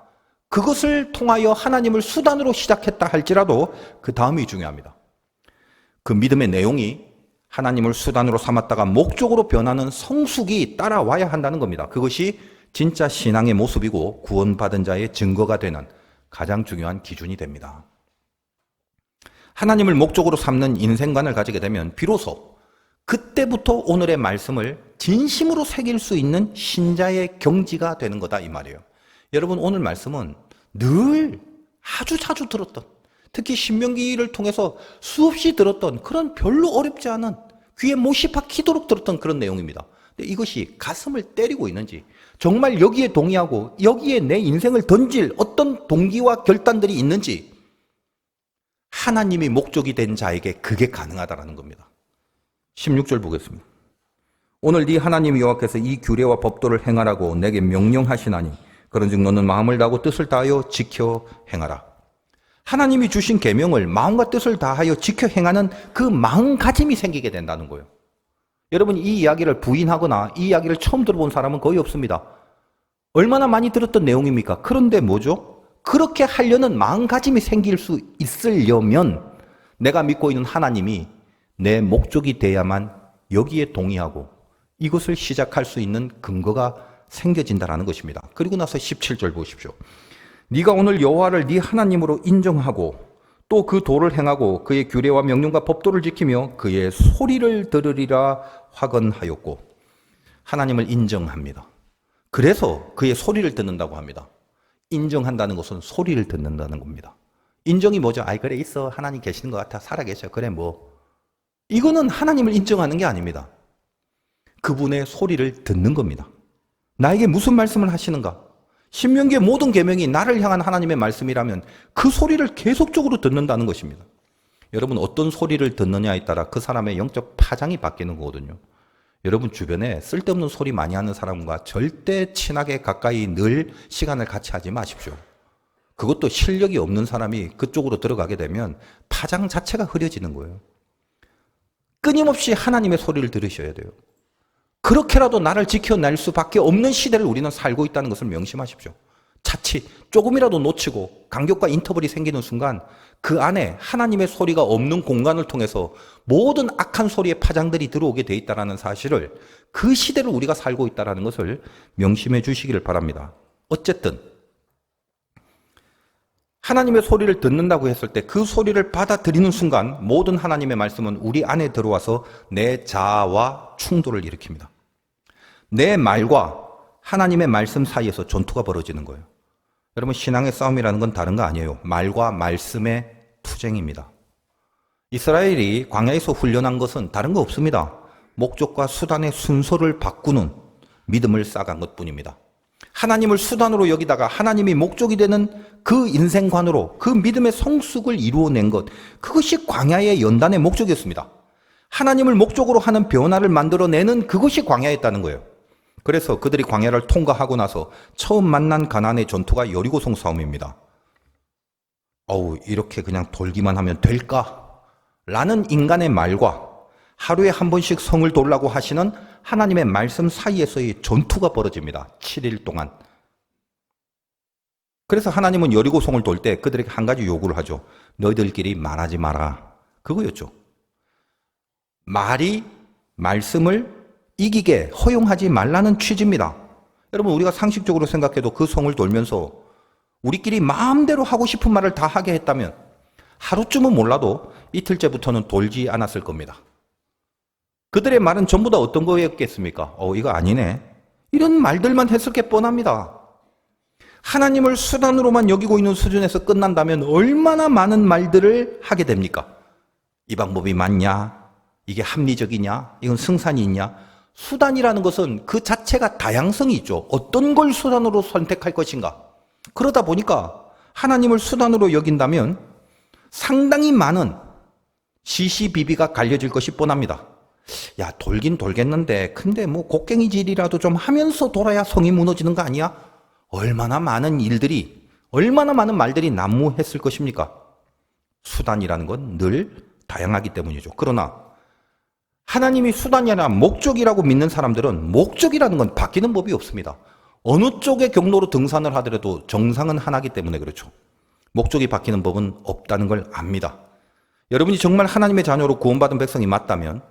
그것을 통하여 하나님을 수단으로 시작했다 할지라도 그 다음이 중요합니다. 그 믿음의 내용이 하나님을 수단으로 삼았다가 목적으로 변하는 성숙이 따라와야 한다는 겁니다. 그것이 진짜 신앙의 모습이고 구원받은 자의 증거가 되는 가장 중요한 기준이 됩니다. 하나님을 목적으로 삼는 인생관을 가지게 되면 비로소 그때부터 오늘의 말씀을 진심으로 새길 수 있는 신자의 경지가 되는 거다 이 말이에요. 여러분 오늘 말씀은 늘 아주 자주 들었던, 특히 신명기를 통해서 수없이 들었던 그런 별로 어렵지 않은 귀에 못이 박히도록 들었던 그런 내용입니다. 근데 이것이 가슴을 때리고 있는지, 정말 여기에 동의하고 여기에 내 인생을 던질 어떤 동기와 결단들이 있는지, 하나님이 목적이 된 자에게 그게 가능하다는 겁니다. 16절 보겠습니다. 오늘 네 하나님 여호와께서 이 규례와 법도를 행하라고 내게 명령하시나니 그런즉 너는 마음을 다하고 뜻을 다하여 지켜 행하라. 하나님이 주신 계명을 마음과 뜻을 다하여 지켜 행하는 그 마음가짐이 생기게 된다는 거예요. 여러분, 이 이야기를 부인하거나 이 이야기를 처음 들어본 사람은 거의 없습니다. 얼마나 많이 들었던 내용입니까? 그런데 뭐죠? 그렇게 하려는 마음가짐이 생길 수 있으려면 내가 믿고 있는 하나님이 내 목적이 돼야만 여기에 동의하고 이것을 시작할 수 있는 근거가 생겨진다는 것입니다. 그리고 나서 17절 보십시오. 네가 오늘 여호와를 네 하나님으로 인정하고 또 그 도를 행하고 그의 규례와 명령과 법도를 지키며 그의 소리를 들으리라 확언하였고, 하나님을 인정합니다. 그래서 그의 소리를 듣는다고 합니다. 인정한다는 것은 소리를 듣는다는 겁니다. 인정이 뭐죠? 아이 그래 있어, 하나님 계시는 것 같아, 살아계셔, 그래 뭐. 이거는 하나님을 인정하는 게 아닙니다. 그분의 소리를 듣는 겁니다. 나에게 무슨 말씀을 하시는가? 신명기의 모든 계명이 나를 향한 하나님의 말씀이라면 그 소리를 계속적으로 듣는다는 것입니다. 여러분, 어떤 소리를 듣느냐에 따라 그 사람의 영적 파장이 바뀌는 거거든요. 여러분 주변에 쓸데없는 소리 많이 하는 사람과 절대 친하게 가까이 늘 시간을 같이 하지 마십시오. 그것도 실력이 없는 사람이 그쪽으로 들어가게 되면 파장 자체가 흐려지는 거예요. 끊임없이 하나님의 소리를 들으셔야 돼요. 그렇게라도 나를 지켜낼 수밖에 없는 시대를 우리는 살고 있다는 것을 명심하십시오. 자칫 조금이라도 놓치고 간격과 인터벌이 생기는 순간 그 안에 하나님의 소리가 없는 공간을 통해서 모든 악한 소리의 파장들이 들어오게 돼 있다는 사실을, 그 시대를 우리가 살고 있다는 것을 명심해 주시기를 바랍니다. 어쨌든 하나님의 소리를 듣는다고 했을 때 그 소리를 받아들이는 순간 모든 하나님의 말씀은 우리 안에 들어와서 내 자아와 충돌을 일으킵니다. 내 말과 하나님의 말씀 사이에서 전투가 벌어지는 거예요. 여러분, 신앙의 싸움이라는 건 다른 거 아니에요. 말과 말씀의 투쟁입니다. 이스라엘이 광야에서 훈련한 것은 다른 거 없습니다. 목적과 수단의 순서를 바꾸는 믿음을 쌓아간 것뿐입니다. 하나님을 수단으로 여기다가 하나님이 목적이 되는 그 인생관으로 그 믿음의 성숙을 이루어낸 것, 그것이 광야의 연단의 목적이었습니다. 하나님을 목적으로 하는 변화를 만들어내는 그것이 광야였다는 거예요. 그래서 그들이 광야를 통과하고 나서 처음 만난 가나안의 전투가 여리고성 싸움입니다. 이렇게 그냥 돌기만 하면 될까? 라는 인간의 말과 하루에 한 번씩 성을 돌라고 하시는 하나님의 말씀 사이에서의 전투가 벌어집니다. 7일 동안. 그래서 하나님은 여리고성을 돌 때 그들에게 한 가지 요구를 하죠. 너희들끼리 말하지 마라. 그거였죠. 말이 말씀을 이기게 허용하지 말라는 취지입니다. 여러분, 우리가 상식적으로 생각해도 그 성을 돌면서 우리끼리 마음대로 하고 싶은 말을 다 하게 했다면 하루쯤은 몰라도 이틀째부터는 돌지 않았을 겁니다. 그들의 말은 전부 다 어떤 거였겠습니까? 이거 아니네. 이런 말들만 했을 게 뻔합니다. 하나님을 수단으로만 여기고 있는 수준에서 끝난다면 얼마나 많은 말들을 하게 됩니까? 이 방법이 맞냐? 이게 합리적이냐? 이건 승산이 있냐? 수단이라는 것은 그 자체가 다양성이 있죠. 어떤 걸 수단으로 선택할 것인가? 그러다 보니까 하나님을 수단으로 여긴다면 상당히 많은 시시비비가 갈려질 것이 뻔합니다. 야, 돌긴 돌겠는데 근데 뭐 곡괭이질이라도 좀 하면서 돌아야 성이 무너지는 거 아니야? 얼마나 많은 일들이, 얼마나 많은 말들이 난무했을 것입니까? 수단이라는 건 늘 다양하기 때문이죠. 그러나 하나님이 수단이 아니라 목적이라고 믿는 사람들은 목적이라는 건 바뀌는 법이 없습니다. 어느 쪽의 경로로 등산을 하더라도 정상은 하나이기 때문에 그렇죠. 목적이 바뀌는 법은 없다는 걸 압니다. 여러분이 정말 하나님의 자녀로 구원받은 백성이 맞다면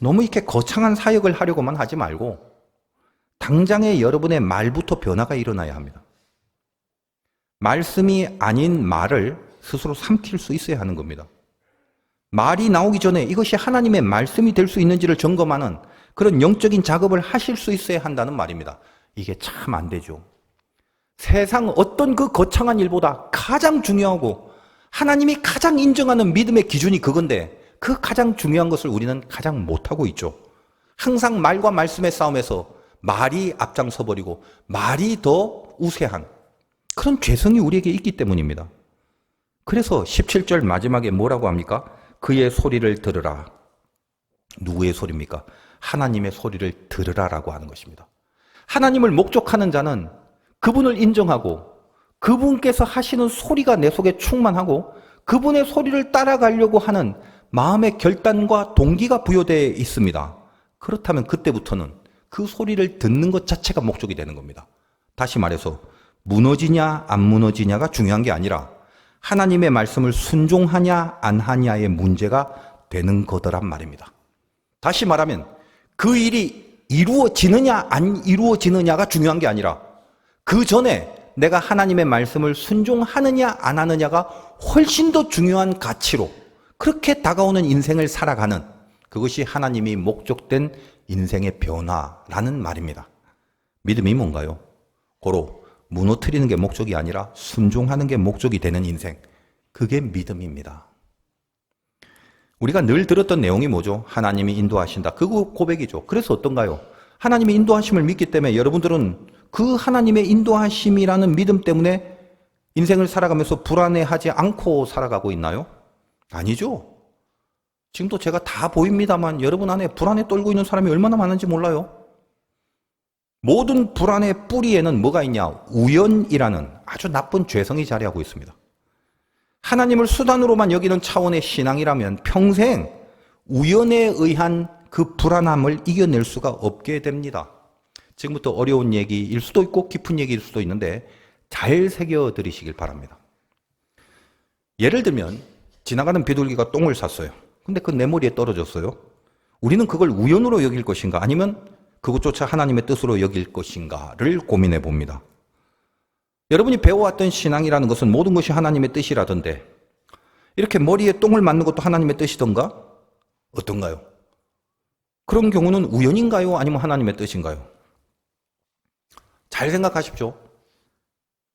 너무 이렇게 거창한 사역을 하려고만 하지 말고 당장의 여러분의 말부터 변화가 일어나야 합니다. 말씀이 아닌 말을 스스로 삼킬 수 있어야 하는 겁니다. 말이 나오기 전에 이것이 하나님의 말씀이 될 수 있는지를 점검하는 그런 영적인 작업을 하실 수 있어야 한다는 말입니다. 이게 참 안 되죠. 세상 어떤 그 거창한 일보다 가장 중요하고 하나님이 가장 인정하는 믿음의 기준이 그건데 그 가장 중요한 것을 우리는 가장 못하고 있죠. 항상 말과 말씀의 싸움에서 말이 앞장서 버리고 말이 더 우세한 그런 죄성이 우리에게 있기 때문입니다. 그래서 17절 마지막에 뭐라고 합니까? 그의 소리를 들으라. 누구의 소리입니까? 하나님의 소리를 들으라라고 하는 것입니다. 하나님을 목적하는 자는 그분을 인정하고 그분께서 하시는 소리가 내 속에 충만하고 그분의 소리를 따라가려고 하는 마음의 결단과 동기가 부여되어 있습니다. 그렇다면 그때부터는 그 소리를 듣는 것 자체가 목적이 되는 겁니다. 다시 말해서 무너지냐 안 무너지냐가 중요한 게 아니라 하나님의 말씀을 순종하냐 안 하냐의 문제가 되는 거더란 말입니다. 다시 말하면 그 일이 이루어지느냐 안 이루어지느냐가 중요한 게 아니라 그 전에 내가 하나님의 말씀을 순종하느냐 안 하느냐가 훨씬 더 중요한 가치로 그렇게 다가오는 인생을 살아가는 그것이 하나님이 목적된 인생의 변화라는 말입니다. 믿음이 뭔가요? 고로 무너뜨리는 게 목적이 아니라 순종하는 게 목적이 되는 인생. 그게 믿음입니다. 우리가 늘 들었던 내용이 뭐죠? 하나님이 인도하신다. 그거 고백이죠. 그래서 어떤가요? 하나님의 인도하심을 믿기 때문에 여러분들은 그 하나님의 인도하심이라는 믿음 때문에 인생을 살아가면서 불안해하지 않고 살아가고 있나요? 아니죠. 지금도 제가 다 보입니다만 여러분 안에 불안에 떨고 있는 사람이 얼마나 많은지 몰라요. 모든 불안의 뿌리에는 뭐가 있냐? 우연이라는 아주 나쁜 죄성이 자리하고 있습니다. 하나님을 수단으로만 여기는 차원의 신앙이라면 평생 우연에 의한 그 불안함을 이겨낼 수가 없게 됩니다. 지금부터 어려운 얘기일 수도 있고 깊은 얘기일 수도 있는데 잘 새겨들으시길 바랍니다. 예를 들면 지나가는 비둘기가 똥을 쌌어요. 근데 그 내 머리에 떨어졌어요. 우리는 그걸 우연으로 여길 것인가 아니면 그것조차 하나님의 뜻으로 여길 것인가를 고민해 봅니다. 여러분이 배워왔던 신앙이라는 것은 모든 것이 하나님의 뜻이라던데 이렇게 머리에 똥을 맞는 것도 하나님의 뜻이던가? 어떤가요? 그런 경우는 우연인가요? 아니면 하나님의 뜻인가요? 잘 생각하십시오.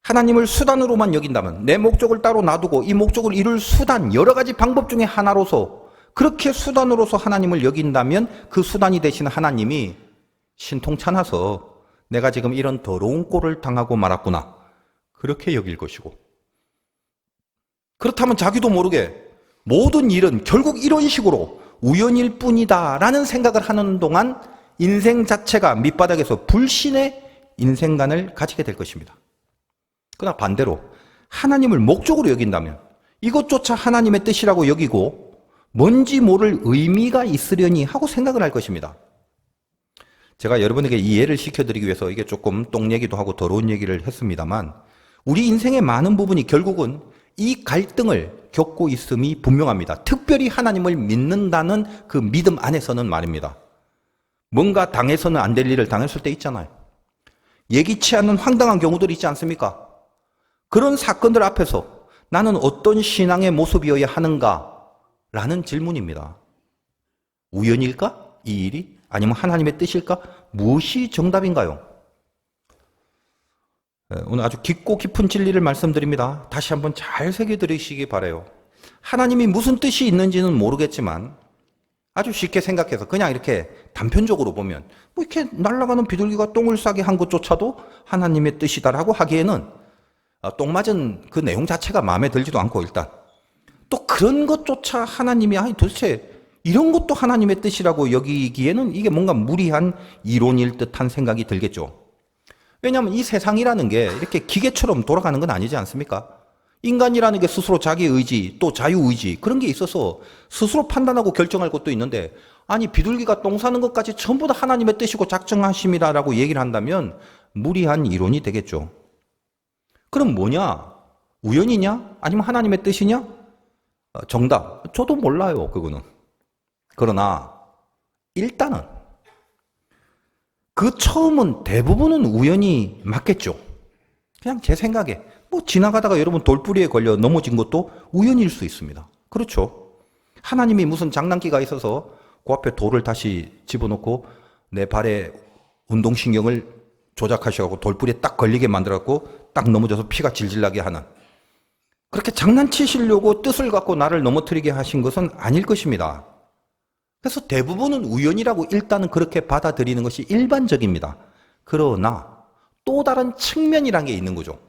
하나님을 수단으로만 여긴다면 내 목적을 따로 놔두고 이 목적을 이룰 수단, 여러 가지 방법 중에 하나로서 그렇게 수단으로서 하나님을 여긴다면 그 수단이 되신 하나님이 신통찮아서 내가 지금 이런 더러운 꼴을 당하고 말았구나. 그렇게 여길 것이고 그렇다면 자기도 모르게 모든 일은 결국 이런 식으로 우연일 뿐이다 라는 생각을 하는 동안 인생 자체가 밑바닥에서 불신의 인생관을 가지게 될 것입니다. 그러나 반대로 하나님을 목적으로 여긴다면 이것조차 하나님의 뜻이라고 여기고 뭔지 모를 의미가 있으려니 하고 생각을 할 것입니다. 제가 여러분에게 이 예를 시켜드리기 위해서 이게 조금 똥 얘기도 하고 더러운 얘기를 했습니다만 우리 인생의 많은 부분이 결국은 이 갈등을 겪고 있음이 분명합니다. 특별히 하나님을 믿는다는 그 믿음 안에서는 말입니다. 뭔가 당해서는 안 될 일을 당했을 때 있잖아요. 예기치 않은 황당한 경우들이 있지 않습니까? 그런 사건들 앞에서 나는 어떤 신앙의 모습이어야 하는가? 라는 질문입니다. 우연일까? 이 일이? 아니면 하나님의 뜻일까? 무엇이 정답인가요? 오늘 아주 깊고 깊은 진리를 말씀드립니다. 다시 한번 잘 새겨들으시기 바라요. 하나님이 무슨 뜻이 있는지는 모르겠지만 아주 쉽게 생각해서 그냥 이렇게 단편적으로 보면 뭐 이렇게 날아가는 비둘기가 똥을 싸게 한 것조차도 하나님의 뜻이다라고 하기에는 똥 맞은 그 내용 자체가 마음에 들지도 않고 일단 또 그런 것조차 하나님이 아니 도대체 이런 것도 하나님의 뜻이라고 여기기에는 이게 뭔가 무리한 이론일 듯한 생각이 들겠죠. 왜냐하면 이 세상이라는 게 이렇게 기계처럼 돌아가는 건 아니지 않습니까? 인간이라는 게 스스로 자기 의지 또 자유의지 그런 게 있어서 스스로 판단하고 결정할 것도 있는데 아니 비둘기가 똥 싸는 것까지 전부 다 하나님의 뜻이고 작정하심이다라고 얘기를 한다면 무리한 이론이 되겠죠. 그럼 뭐냐? 우연이냐? 아니면 하나님의 뜻이냐? 정답. 저도 몰라요. 그거는. 그러나 일단은 그 처음은 대부분은 우연이 맞겠죠. 그냥 제 생각에 뭐 지나가다가 여러분 돌부리에 걸려 넘어진 것도 우연일 수 있습니다. 그렇죠. 하나님이 무슨 장난기가 있어서 그 앞에 돌을 다시 집어넣고 내 발에 운동신경을 조작하셔갖고 돌뿌리에 딱 걸리게 만들어갖고 딱 넘어져서 피가 질질 나게 하는, 그렇게 장난치시려고 뜻을 갖고 나를 넘어뜨리게 하신 것은 아닐 것입니다. 그래서 대부분은 우연이라고 일단은 그렇게 받아들이는 것이 일반적입니다. 그러나 또 다른 측면이란 게 있는 거죠.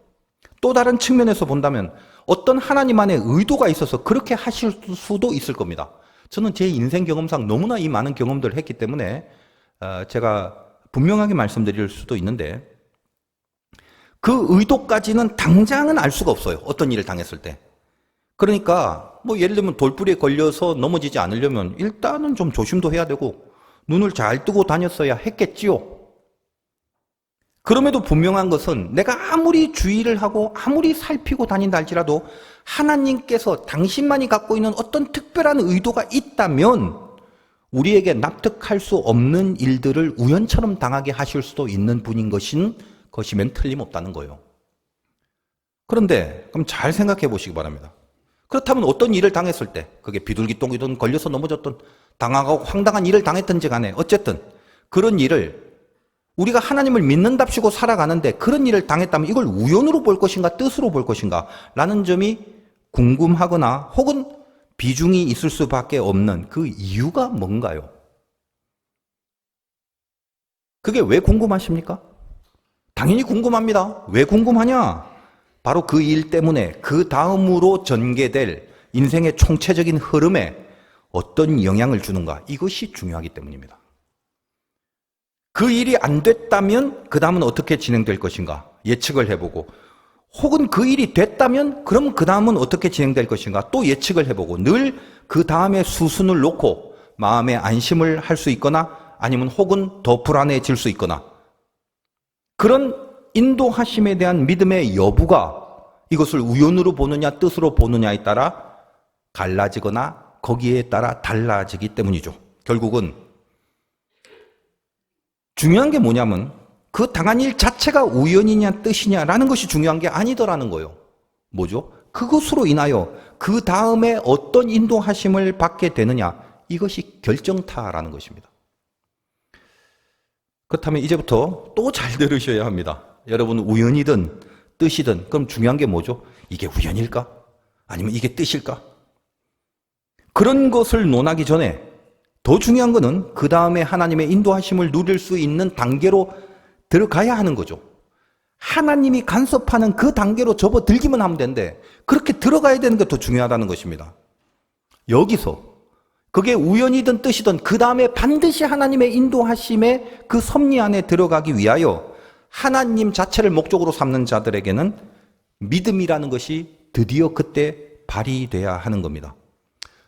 또 다른 측면에서 본다면 어떤 하나님 안에 의도가 있어서 그렇게 하실 수도 있을 겁니다. 저는 제 인생 경험상 너무나 이 많은 경험들을 했기 때문에 제가 분명하게 말씀드릴 수도 있는데, 그 의도까지는 당장은 알 수가 없어요. 어떤 일을 당했을 때. 그러니까 뭐 예를 들면 돌뿌리에 걸려서 넘어지지 않으려면 일단은 좀 조심도 해야 되고 눈을 잘 뜨고 다녔어야 했겠지요. 그럼에도 분명한 것은 내가 아무리 주의를 하고 아무리 살피고 다닌다 할지라도 하나님께서 당신만이 갖고 있는 어떤 특별한 의도가 있다면 우리에게 납득할 수 없는 일들을 우연처럼 당하게 하실 수도 있는 분인 것이면 틀림없다는 거예요. 그런데 그럼 잘 생각해 보시기 바랍니다. 그렇다면 어떤 일을 당했을 때, 그게 비둘기똥이든 걸려서 넘어졌든 당하고 황당한 일을 당했든지 간에 어쨌든 그런 일을 우리가 하나님을 믿는답시고 살아가는데 그런 일을 당했다면 이걸 우연으로 볼 것인가 뜻으로 볼 것인가 라는 점이 궁금하거나 혹은 비중이 있을 수밖에 없는 그 이유가 뭔가요? 그게 왜 궁금하십니까? 당연히 궁금합니다. 왜 궁금하냐? 바로 그 일 때문에 그 다음으로 전개될 인생의 총체적인 흐름에 어떤 영향을 주는가, 이것이 중요하기 때문입니다. 그 일이 안 됐다면 그 다음은 어떻게 진행될 것인가 예측을 해보고, 혹은 그 일이 됐다면 그럼 그 다음은 어떻게 진행될 것인가 또 예측을 해보고, 늘 그 다음에 수순을 놓고 마음의 안심을 할 수 있거나 아니면 혹은 더 불안해질 수 있거나, 그런 인도하심에 대한 믿음의 여부가 이것을 우연으로 보느냐 뜻으로 보느냐에 따라 갈라지거나 거기에 따라 달라지기 때문이죠. 결국은 중요한 게 뭐냐면 그 당한 일 자체가 우연이냐 뜻이냐라는 것이 중요한 게 아니더라는 거예요. 뭐죠? 그것으로 인하여 그 다음에 어떤 인도하심을 받게 되느냐, 이것이 결정타라는 것입니다. 그렇다면 이제부터 또 잘 들으셔야 합니다. 여러분, 우연이든 뜻이든 그럼 중요한 게 뭐죠? 이게 우연일까? 아니면 이게 뜻일까? 그런 것을 논하기 전에 더 중요한 것은 그 다음에 하나님의 인도하심을 누릴 수 있는 단계로 들어가야 하는 거죠. 하나님이 간섭하는 그 단계로 접어들기만 하면 되는데 그렇게 들어가야 되는 게 더 중요하다는 것입니다. 여기서 그게 우연이든 뜻이든 그 다음에 반드시 하나님의 인도하심의 그 섭리 안에 들어가기 위하여 하나님 자체를 목적으로 삼는 자들에게는 믿음이라는 것이 드디어 그때 발휘돼야 하는 겁니다.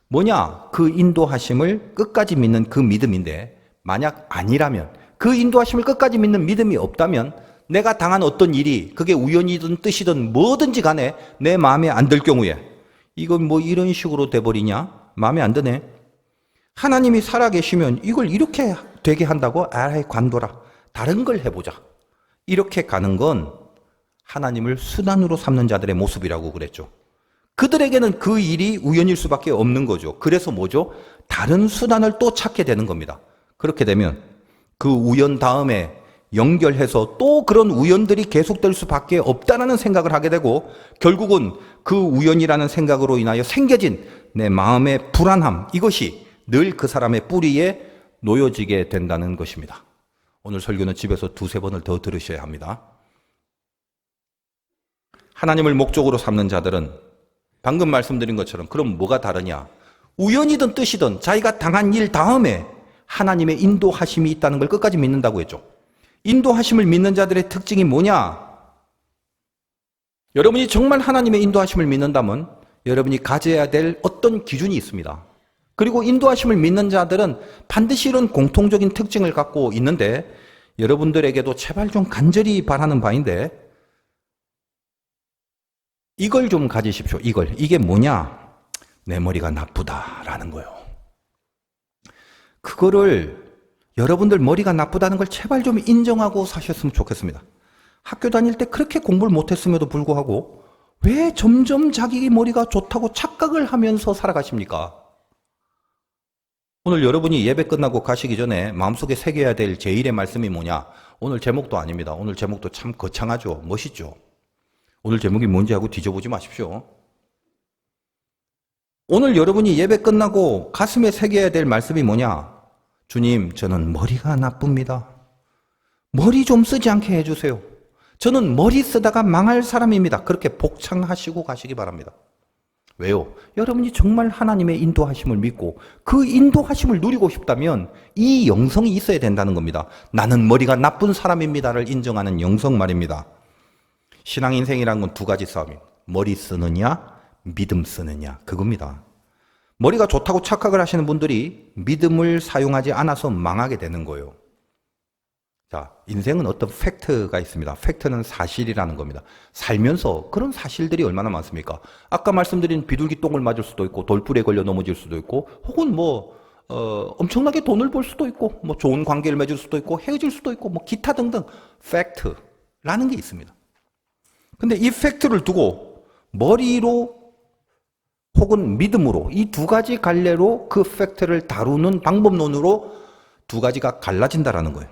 뭐냐? 그 인도하심을 끝까지 믿는 그 믿음인데, 만약 아니라면, 그 인도하심을 끝까지 믿는 믿음이 없다면 내가 당한 어떤 일이 그게 우연이든 뜻이든 뭐든지 간에 내 마음에 안 들 경우에, 이건 뭐 이런 식으로 돼버리냐? 마음에 안 드네. 하나님이 살아계시면 이걸 이렇게 되게 한다고? 아이 관둬라. 다른 걸 해보자. 이렇게 가는 건 하나님을 수단으로 삼는 자들의 모습이라고 그랬죠. 그들에게는 그 일이 우연일 수밖에 없는 거죠. 그래서 뭐죠? 다른 수단을 또 찾게 되는 겁니다. 그렇게 되면 그 우연 다음에 연결해서 또 그런 우연들이 계속될 수밖에 없다는 생각을 하게 되고, 결국은 그 우연이라는 생각으로 인하여 생겨진 내 마음의 불안함, 이것이 늘 그 사람의 뿌리에 놓여지게 된다는 것입니다. 오늘 설교는 집에서 두세 번을 더 들으셔야 합니다. 하나님을 목적으로 삼는 자들은 방금 말씀드린 것처럼 그럼 뭐가 다르냐? 우연이든 뜻이든 자기가 당한 일 다음에 하나님의 인도하심이 있다는 걸 끝까지 믿는다고 했죠. 인도하심을 믿는 자들의 특징이 뭐냐? 여러분이 정말 하나님의 인도하심을 믿는다면 여러분이 가져야 될 어떤 기준이 있습니다. 그리고 인도하심을 믿는 자들은 반드시 이런 공통적인 특징을 갖고 있는데, 여러분들에게도 제발 좀 간절히 바라는 바인데, 이걸 좀 가지십시오. 이게 뭐냐? 내 머리가 나쁘다라는 거예요. 그거를 여러분들 머리가 나쁘다는 걸 제발 좀 인정하고 사셨으면 좋겠습니다. 학교 다닐 때 그렇게 공부를 못했음에도 불구하고 왜 점점 자기 머리가 좋다고 착각을 하면서 살아가십니까? 오늘 여러분이 예배 끝나고 가시기 전에 마음속에 새겨야 될 제1의 말씀이 뭐냐? 오늘 제목도 아닙니다. 오늘 제목도 참 거창하죠. 멋있죠. 오늘 제목이 뭔지 하고 뒤져보지 마십시오. 오늘 여러분이 예배 끝나고 가슴에 새겨야 될 말씀이 뭐냐? 주님, 저는 머리가 나쁩니다. 머리 좀 쓰지 않게 해주세요. 저는 머리 쓰다가 망할 사람입니다. 그렇게 복창하시고 가시기 바랍니다. 왜요? 여러분이 정말 하나님의 인도하심을 믿고 그 인도하심을 누리고 싶다면 이 영성이 있어야 된다는 겁니다. 나는 머리가 나쁜 사람입니다를 인정하는 영성 말입니다. 신앙 인생이라는 건 두 가지 싸움입니다. 머리 쓰느냐, 믿음 쓰느냐, 그겁니다. 머리가 좋다고 착각을 하시는 분들이 믿음을 사용하지 않아서 망하게 되는 거예요. 자, 인생은 어떤 팩트가 있습니다. 팩트는 사실이라는 겁니다. 살면서 그런 사실들이 얼마나 많습니까? 아까 말씀드린 비둘기 똥을 맞을 수도 있고, 돌불에 걸려 넘어질 수도 있고, 혹은 엄청나게 돈을 벌 수도 있고, 좋은 관계를 맺을 수도 있고, 헤어질 수도 있고, 기타 등등. 팩트라는 게 있습니다. 근데 이 팩트를 두고 머리로 혹은 믿음으로 이 두 가지 갈래로 그 팩트를 다루는 방법론으로 두 가지가 갈라진다라는 거예요.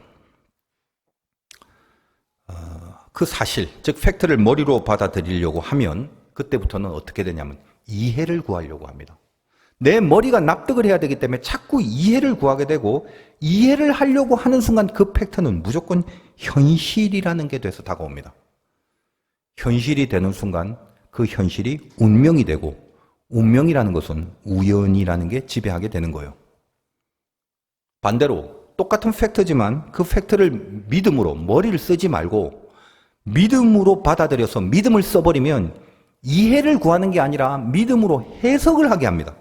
그 사실, 즉 팩트를 머리로 받아들이려고 하면 그때부터는 어떻게 되냐면 이해를 구하려고 합니다. 내 머리가 납득을 해야 되기 때문에 자꾸 이해를 구하게 되고 이해를 하려고 하는 순간 그 팩트는 무조건 현실이라는 게 돼서 다가옵니다. 현실이 되는 순간 그 현실이 운명이 되고 운명이라는 것은 우연이라는 게 지배하게 되는 거예요. 반대로 똑같은 팩트지만 그 팩트를 믿음으로 머리를 쓰지 말고 믿음으로 받아들여서 믿음을 써버리면 이해를 구하는 게 아니라 믿음으로 해석을 하게 합니다.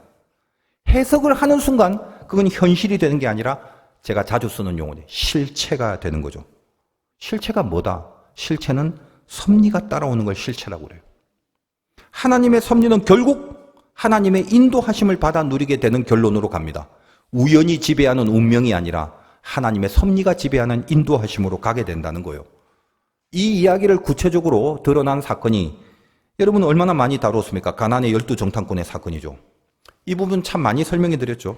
해석을 하는 순간 그건 현실이 되는 게 아니라 제가 자주 쓰는 용어죠. 실체가 되는 거죠. 실체가 뭐다? 실체는 섭리가 따라오는 걸 실체라고 그래요. 하나님의 섭리는 결국 하나님의 인도하심을 받아 누리게 되는 결론으로 갑니다. 우연히 지배하는 운명이 아니라 하나님의 섭리가 지배하는 인도하심으로 가게 된다는 거예요. 이 이야기를 구체적으로 드러난 사건이 여러분 얼마나 많이 다루었습니까? 가나안의 12정탐꾼의 사건이죠. 이 부분 참 많이 설명해 드렸죠.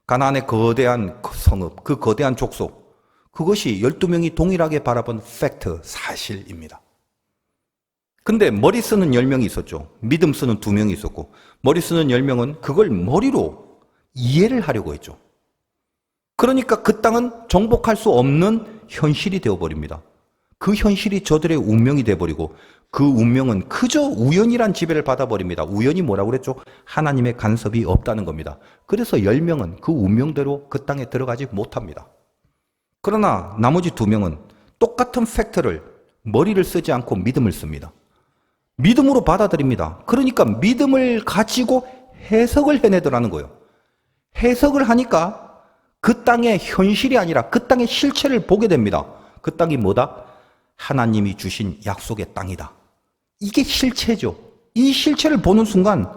가나안의 거대한 성읍, 그 거대한 족속, 그것이 12명이 동일하게 바라본 팩트, 사실입니다. 근데 머리 쓰는 10명이 있었죠. 믿음 쓰는 2명이 있었고, 머리 쓰는 10명은 그걸 머리로 이해를 하려고 했죠. 그러니까 그 땅은 정복할 수 없는 현실이 되어버립니다. 그 현실이 저들의 운명이 되어버리고 그 운명은 그저 우연이란 지배를 받아버립니다. 우연이 뭐라고 그랬죠? 하나님의 간섭이 없다는 겁니다. 그래서 10명은 그 운명대로 그 땅에 들어가지 못합니다. 그러나 나머지 2명은 똑같은 팩트를 머리를 쓰지 않고 믿음을 씁니다. 믿음으로 받아들입니다. 그러니까 믿음을 가지고 해석을 해내더라는 거예요. 해석을 하니까 그 땅의 현실이 아니라 그 땅의 실체를 보게 됩니다. 그 땅이 뭐다? 하나님이 주신 약속의 땅이다. 이게 실체죠. 이 실체를 보는 순간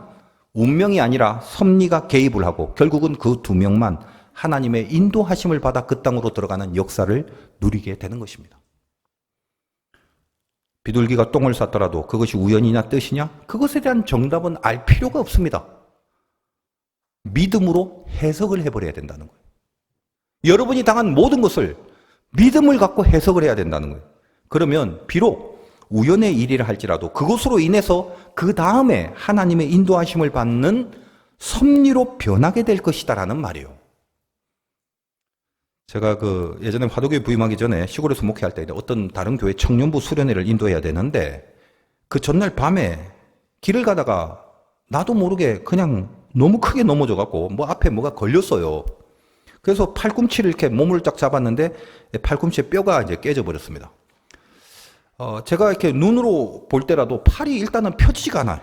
운명이 아니라 섭리가 개입을 하고 결국은 그 2명만 하나님의 인도하심을 받아 그 땅으로 들어가는 역사를 누리게 되는 것입니다. 비둘기가 똥을 쌌더라도 그것이 우연이냐 뜻이냐? 그것에 대한 정답은 알 필요가 없습니다. 믿음으로 해석을 해버려야 된다는 거예요. 여러분이 당한 모든 것을 믿음을 갖고 해석을 해야 된다는 거예요. 그러면 비록 우연의 일이라 할지라도 그것으로 인해서 그 다음에 하나님의 인도하심을 받는 섭리로 변하게 될 것이다라는 말이에요. 제가 예전에 화도교회 부임하기 전에 시골에서 목회할 때 어떤 다른 교회 청년부 수련회를 인도해야 되는데 그 전날 밤에 길을 가다가 나도 모르게 그냥 너무 크게 넘어져 갖고 앞에 뭐가 걸렸어요. 그래서 팔꿈치를 이렇게 몸을 딱 잡았는데 팔꿈치에 뼈가 이제 깨져 버렸습니다. 제가 이렇게 눈으로 볼 때라도 팔이 일단은 펴지지가 않아요.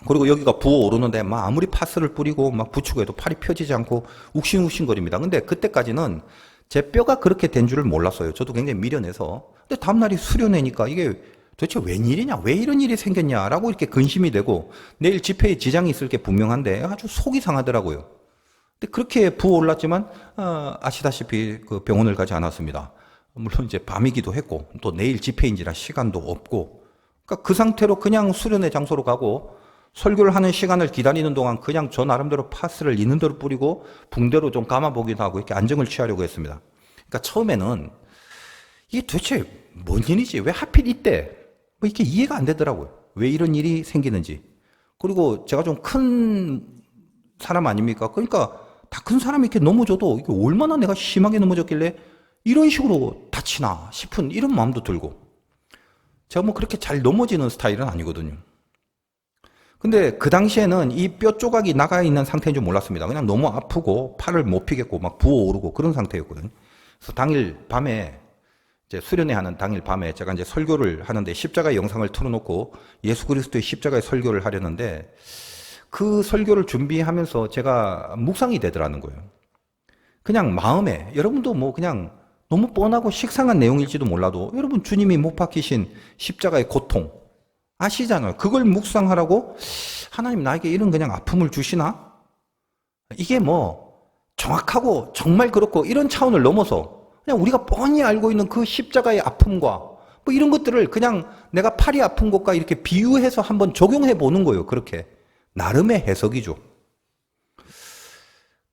그리고 여기가 부어오르는데 아무리 파스를 뿌리고 붙이고 해도 팔이 펴지지 않고 욱신욱신거립니다. 근데 그때까지는 제 뼈가 그렇게 된 줄을 몰랐어요. 저도 굉장히 미련해서. 근데 다음날이 수련회니까 이게 도대체 웬일이냐? 왜 이런 일이 생겼냐라고 이렇게 근심이 되고 내일 집회에 지장이 있을 게 분명한데 아주 속이 상하더라고요. 근데 그렇게 부어올랐지만 아시다시피 그 병원을 가지 않았습니다. 물론 이제 밤이기도 했고 또 내일 집회인지라 시간도 없고 그러니까 그 상태로 그냥 수련회 장소로 가고 설교를 하는 시간을 기다리는 동안 그냥 저 나름대로 파스를 있는 대로 뿌리고 붕대로 좀 감아보기도 하고 이렇게 안정을 취하려고 했습니다. 그러니까 처음에는 이게 도대체 뭔 일이지? 왜 하필 이때? 뭐 이게 이해가 안 되더라고요. 왜 이런 일이 생기는지. 그리고 제가 좀 큰 사람 아닙니까? 그러니까 다 큰 사람이 이렇게 넘어져도 이게 얼마나 내가 심하게 넘어졌길래 이런 식으로 다치나 싶은 이런 마음도 들고. 제가 뭐 그렇게 잘 넘어지는 스타일은 아니거든요. 근데 그 당시에는 이 뼈 조각이 나가 있는 상태인 줄 몰랐습니다. 그냥 너무 아프고 팔을 못 피겠고 막 부어오르고 그런 상태였거든요. 그래서 당일 밤에 이제 수련회 하는 당일 밤에 제가 이제 설교를 하는데 십자가의 영상을 틀어놓고 예수 그리스도의 십자가의 설교를 하려는데 그 설교를 준비하면서 제가 묵상이 되더라는 거예요. 그냥 마음에 여러분도 뭐 그냥 너무 뻔하고 식상한 내용일지도 몰라도 여러분 주님이 못 박히신 십자가의 고통 아시잖아요. 그걸 묵상하라고 하나님 나에게 이런 그냥 아픔을 주시나? 이게 뭐 정확하고 정말 그렇고 이런 차원을 넘어서 그냥 우리가 뻔히 알고 있는 그 십자가의 아픔과 뭐 이런 것들을 그냥 내가 팔이 아픈 것과 이렇게 비유해서 한번 적용해 보는 거예요. 그렇게 나름의 해석이죠.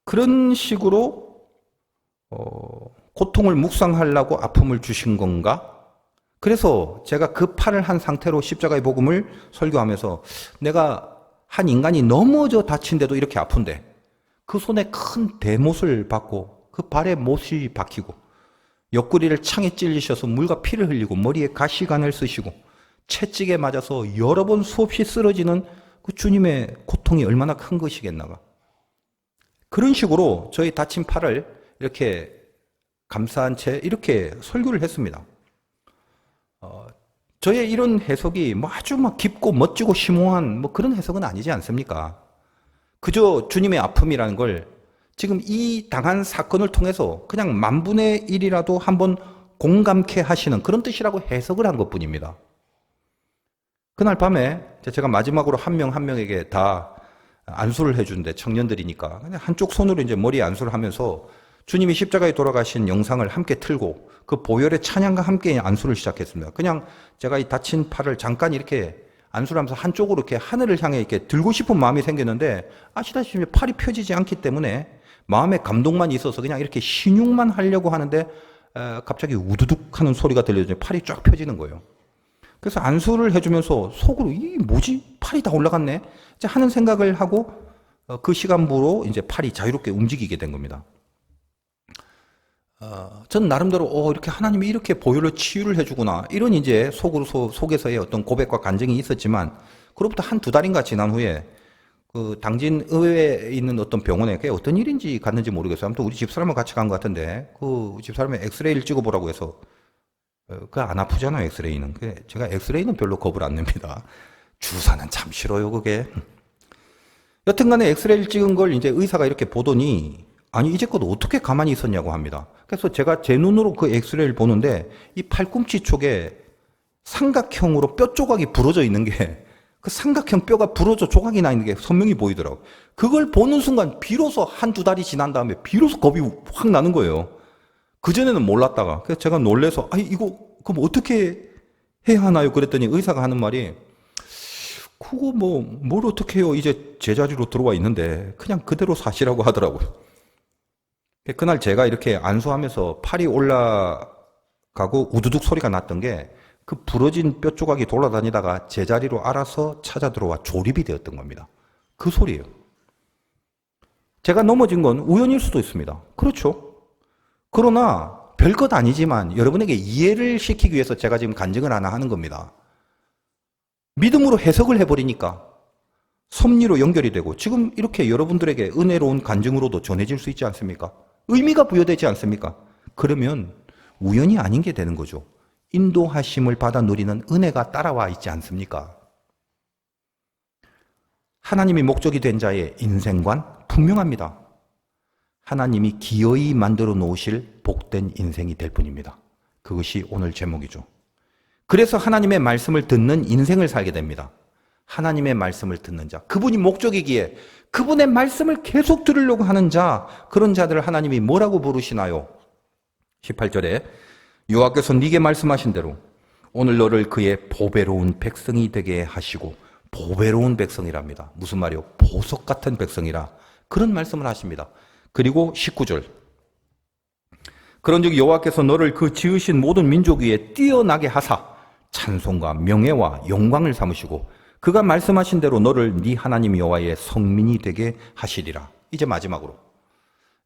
그런 식으로 고통을 묵상하려고 아픔을 주신 건가? 그래서 제가 그 팔을 한 상태로 십자가의 복음을 설교하면서 내가 한 인간이 넘어져 다친데도 이렇게 아픈데 그 손에 큰 대못을 받고 그 발에 못이 박히고 옆구리를 창에 찔리셔서 물과 피를 흘리고 머리에 가시관을 쓰시고 채찍에 맞아서 여러 번 수없이 쓰러지는 그 주님의 고통이 얼마나 큰 것이겠나가. 그런 식으로 저희 다친 팔을 이렇게 감싸한 채 이렇게 설교를 했습니다. 저의 이런 해석이 뭐 아주 막 깊고 멋지고 심오한 뭐 그런 해석은 아니지 않습니까? 그저 주님의 아픔이라는 걸 지금 이 당한 사건을 통해서 그냥 만분의 1이라도 한번 공감케 하시는 그런 뜻이라고 해석을 한 것뿐입니다. 그날 밤에 제가 마지막으로 한 명 한 명에게 다 안수를 해주는데 청년들이니까 그냥 한쪽 손으로 이제 머리에 안수를 하면서 주님이 십자가에 돌아가신 영상을 함께 틀고 그 보혈의 찬양과 함께 안수를 시작했습니다. 그냥 제가 이 다친 팔을 잠깐 이렇게 안수를 하면서 한쪽으로 이렇게 하늘을 향해 이렇게 들고 싶은 마음이 생겼는데 아시다시피 팔이 펴지지 않기 때문에 마음의 감동만 있어서 그냥 이렇게 신용만 하려고 하는데 갑자기 우두둑 하는 소리가 들려서 팔이 쫙 펴지는 거예요. 그래서 안수를 해주면서 속으로 이 뭐지? 팔이 다 올라갔네? 이제 하는 생각을 하고 그 시간부로 이제 팔이 자유롭게 움직이게 된 겁니다. 전 나름대로 이렇게 하나님이 이렇게 보혈로 치유를 해주구나 이런 이제 속에서의 어떤 고백과 간증이 있었지만 그로부터 한두 달인가 지난 후에 그 당진 의회에 있는 어떤 병원에 그게 어떤 일인지 갔는지 모르겠어요. 아무튼 우리 집사람하고 같이 간 것 같은데 그 집사람이 엑스레이를 찍어보라고 해서 그거 안 아프잖아요. 엑스레이는. 제가 엑스레이는 별로 겁을 안 냅니다. 주사는 참 싫어요. 그게. 여튼간에 엑스레이를 찍은 걸 이제 의사가 이렇게 보더니 아니 이제껏 어떻게 가만히 있었냐고 합니다. 그래서 제가 제 눈으로 그 엑스레이를 보는데 이 팔꿈치 쪽에 삼각형으로 뼈 조각이 부러져 있는 게 그 삼각형 뼈가 부러져 조각이 나 있는 게 선명히 보이더라고요. 그걸 보는 순간 비로소 한두 달이 지난 다음에 비로소 겁이 확 나는 거예요. 그전에는 몰랐다가 그래서 제가 놀래서 아니 이거 그럼 어떻게 해야 하나요? 그랬더니 의사가 하는 말이 그거 뭘 어떻게 해요? 이제 제자리로 들어와 있는데 그냥 그대로 사시라고 하더라고요. 그날 제가 이렇게 안수하면서 팔이 올라가고 우두둑 소리가 났던 게 그 부러진 뼈 조각이 돌아다니다가 제자리로 알아서 찾아 들어와 조립이 되었던 겁니다. 그 소리예요. 제가 넘어진 건 우연일 수도 있습니다. 그렇죠. 그러나 별것 아니지만 여러분에게 이해를 시키기 위해서 제가 지금 간증을 하나 하는 겁니다. 믿음으로 해석을 해버리니까 섭리로 연결이 되고 지금 이렇게 여러분들에게 은혜로운 간증으로도 전해질 수 있지 않습니까? 의미가 부여되지 않습니까? 그러면 우연이 아닌 게 되는 거죠. 인도하심을 받아 누리는 은혜가 따라와 있지 않습니까? 하나님이 목적이 된 자의 인생관 분명합니다. 하나님이 기어이 만들어 놓으실 복된 인생이 될 뿐입니다. 그것이 오늘 제목이죠. 그래서 하나님의 말씀을 듣는 인생을 살게 됩니다. 하나님의 말씀을 듣는 자, 그분이 목적이기에 그분의 말씀을 계속 들으려고 하는 자, 그런 자들을 하나님이 뭐라고 부르시나요? 18절에 여호와께서 네게 말씀하신 대로 오늘 너를 그의 보배로운 백성이 되게 하시고, 보배로운 백성이랍니다. 무슨 말이요? 보석 같은 백성이라, 그런 말씀을 하십니다. 그리고 19절 그런즉 여호와께서 너를 그 지으신 모든 민족 위에 뛰어나게 하사 찬송과 명예와 영광을 삼으시고 그가 말씀하신 대로 너를 네 하나님 여호와의 성민이 되게 하시리라. 이제 마지막으로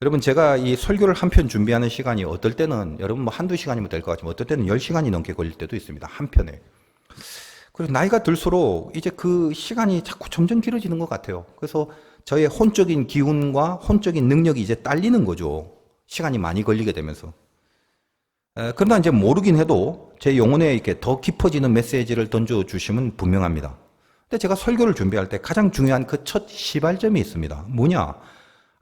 여러분, 제가 이 설교를 한 편 준비하는 시간이 어떨 때는 여러분 뭐 한두 시간이면 될 것 같지만 어떨 때는 10시간이 넘게 걸릴 때도 있습니다. 한 편에. 그래서 나이가 들수록 이제 그 시간이 자꾸 점점 길어지는 것 같아요. 그래서 저의 혼적인 기운과 혼적인 능력이 이제 딸리는 거죠. 시간이 많이 걸리게 되면서. 그러나 이제 모르긴 해도 제 영혼에 이렇게 더 깊어지는 메시지를 던져주시면 분명합니다. 근데 제가 설교를 준비할 때 가장 중요한 그 첫 시발점이 있습니다. 뭐냐?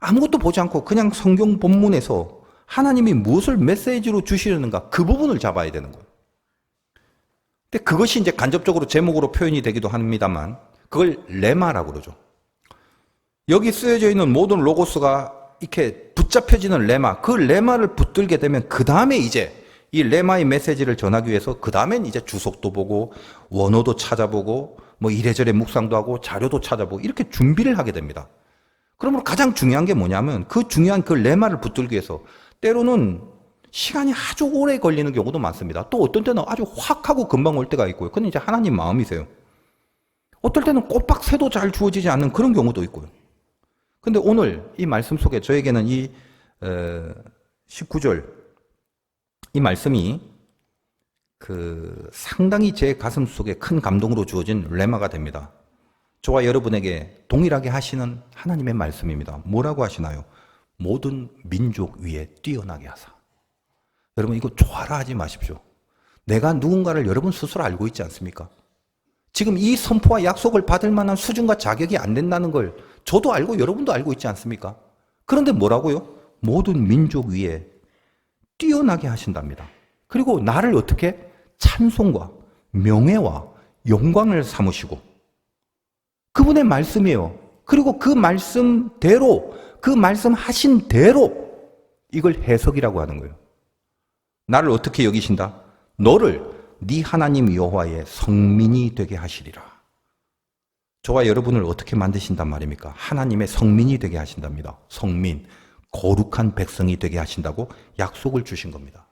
아무것도 보지 않고 그냥 성경 본문에서 하나님이 무엇을 메시지로 주시려는가 그 부분을 잡아야 되는 거예요. 근데 그것이 이제 간접적으로 제목으로 표현이 되기도 합니다만 그걸 레마라고 그러죠. 여기 쓰여져 있는 모든 로고스가 이렇게 붙잡혀지는 레마, 그 레마를 붙들게 되면 그 다음에 이제 이 레마의 메시지를 전하기 위해서 그 다음엔 이제 주석도 보고 원어도 찾아보고 뭐 이래저래 묵상도 하고 자료도 찾아보고 이렇게 준비를 하게 됩니다. 그러므로 가장 중요한 게 뭐냐면 그 중요한 그 레마를 붙들기 위해서 때로는 시간이 아주 오래 걸리는 경우도 많습니다. 또 어떤 때는 아주 확 하고 금방 올 때가 있고요. 그건 이제 하나님 마음이세요. 어떨 때는 꼬박 새도 잘 주어지지 않는 그런 경우도 있고요. 근데 오늘 이 말씀 속에 저에게는 이 19절 이 말씀이 상당히 제 가슴 속에 큰 감동으로 주어진 레마가 됩니다. 저와 여러분에게 동일하게 하시는 하나님의 말씀입니다. 뭐라고 하시나요? 모든 민족 위에 뛰어나게 하사. 여러분 이거 좋아라 하지 마십시오. 내가 누군가를 여러분 스스로 알고 있지 않습니까? 지금 이 선포와 약속을 받을 만한 수준과 자격이 안 된다는 걸 저도 알고 여러분도 알고 있지 않습니까? 그런데 뭐라고요? 모든 민족 위에 뛰어나게 하신답니다. 그리고 나를 어떻게? 찬송과 명예와 영광을 삼으시고 그분의 말씀이에요. 그리고 그 말씀대로 그 말씀하신 대로 이걸 해석이라고 하는 거예요. 나를 어떻게 여기신다? 너를 네 하나님 여호와의 성민이 되게 하시리라. 저와 여러분을 어떻게 만드신단 말입니까? 하나님의 성민이 되게 하신답니다. 성민, 거룩한 백성이 되게 하신다고 약속을 주신 겁니다.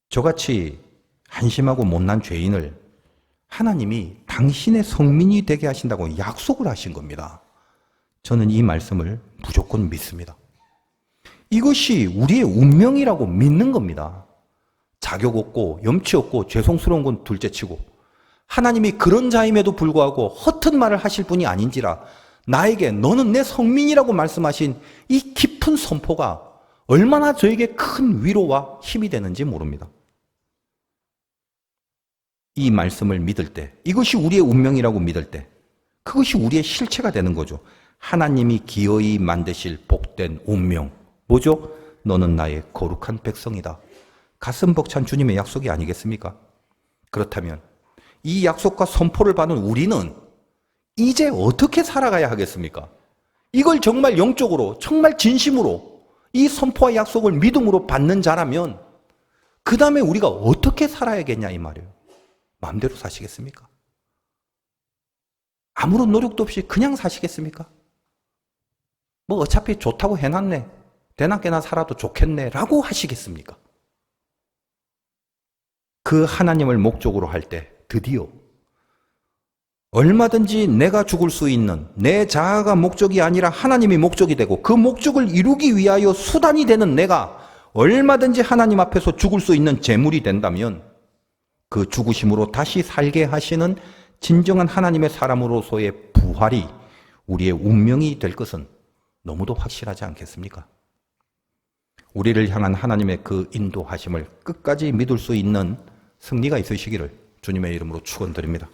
저같이 한심하고 못난 죄인을 하나님이 당신의 성민이 되게 하신다고 약속을 하신 겁니다. 저는 이 말씀을 무조건 믿습니다. 이것이 우리의 운명이라고 믿는 겁니다. 자격 없고 염치 없고 죄송스러운 건 둘째치고 하나님이 그런 자임에도 불구하고 허튼 말을 하실 분이 아닌지라 나에게 너는 내 성민이라고 말씀하신 이 깊은 선포가 얼마나 저에게 큰 위로와 힘이 되는지 모릅니다. 이 말씀을 믿을 때, 이것이 우리의 운명이라고 믿을 때, 그것이 우리의 실체가 되는 거죠. 하나님이 기어이 만드실 복된 운명. 뭐죠? 너는 나의 거룩한 백성이다. 가슴 벅찬 주님의 약속이 아니겠습니까? 그렇다면 이 약속과 선포를 받은 우리는 이제 어떻게 살아가야 하겠습니까? 이걸 정말 영적으로, 정말 진심으로 이 선포와 약속을 믿음으로 받는 자라면 그 다음에 우리가 어떻게 살아야겠냐 이 말이에요. 마음대로 사시겠습니까? 아무런 노력도 없이 그냥 사시겠습니까? 뭐 어차피 좋다고 해놨네. 대낮게나 살아도 좋겠네 라고 하시겠습니까? 그 하나님을 목적으로 할 때 드디어 얼마든지 내가 죽을 수 있는 내 자아가 목적이 아니라 하나님이 목적이 되고 그 목적을 이루기 위하여 수단이 되는 내가 얼마든지 하나님 앞에서 죽을 수 있는 제물이 된다면 그 죽으심으로 다시 살게 하시는 진정한 하나님의 사람으로서의 부활이 우리의 운명이 될 것은 너무도 확실하지 않겠습니까? 우리를 향한 하나님의 그 인도하심을 끝까지 믿을 수 있는 승리가 있으시기를 주님의 이름으로 축원드립니다.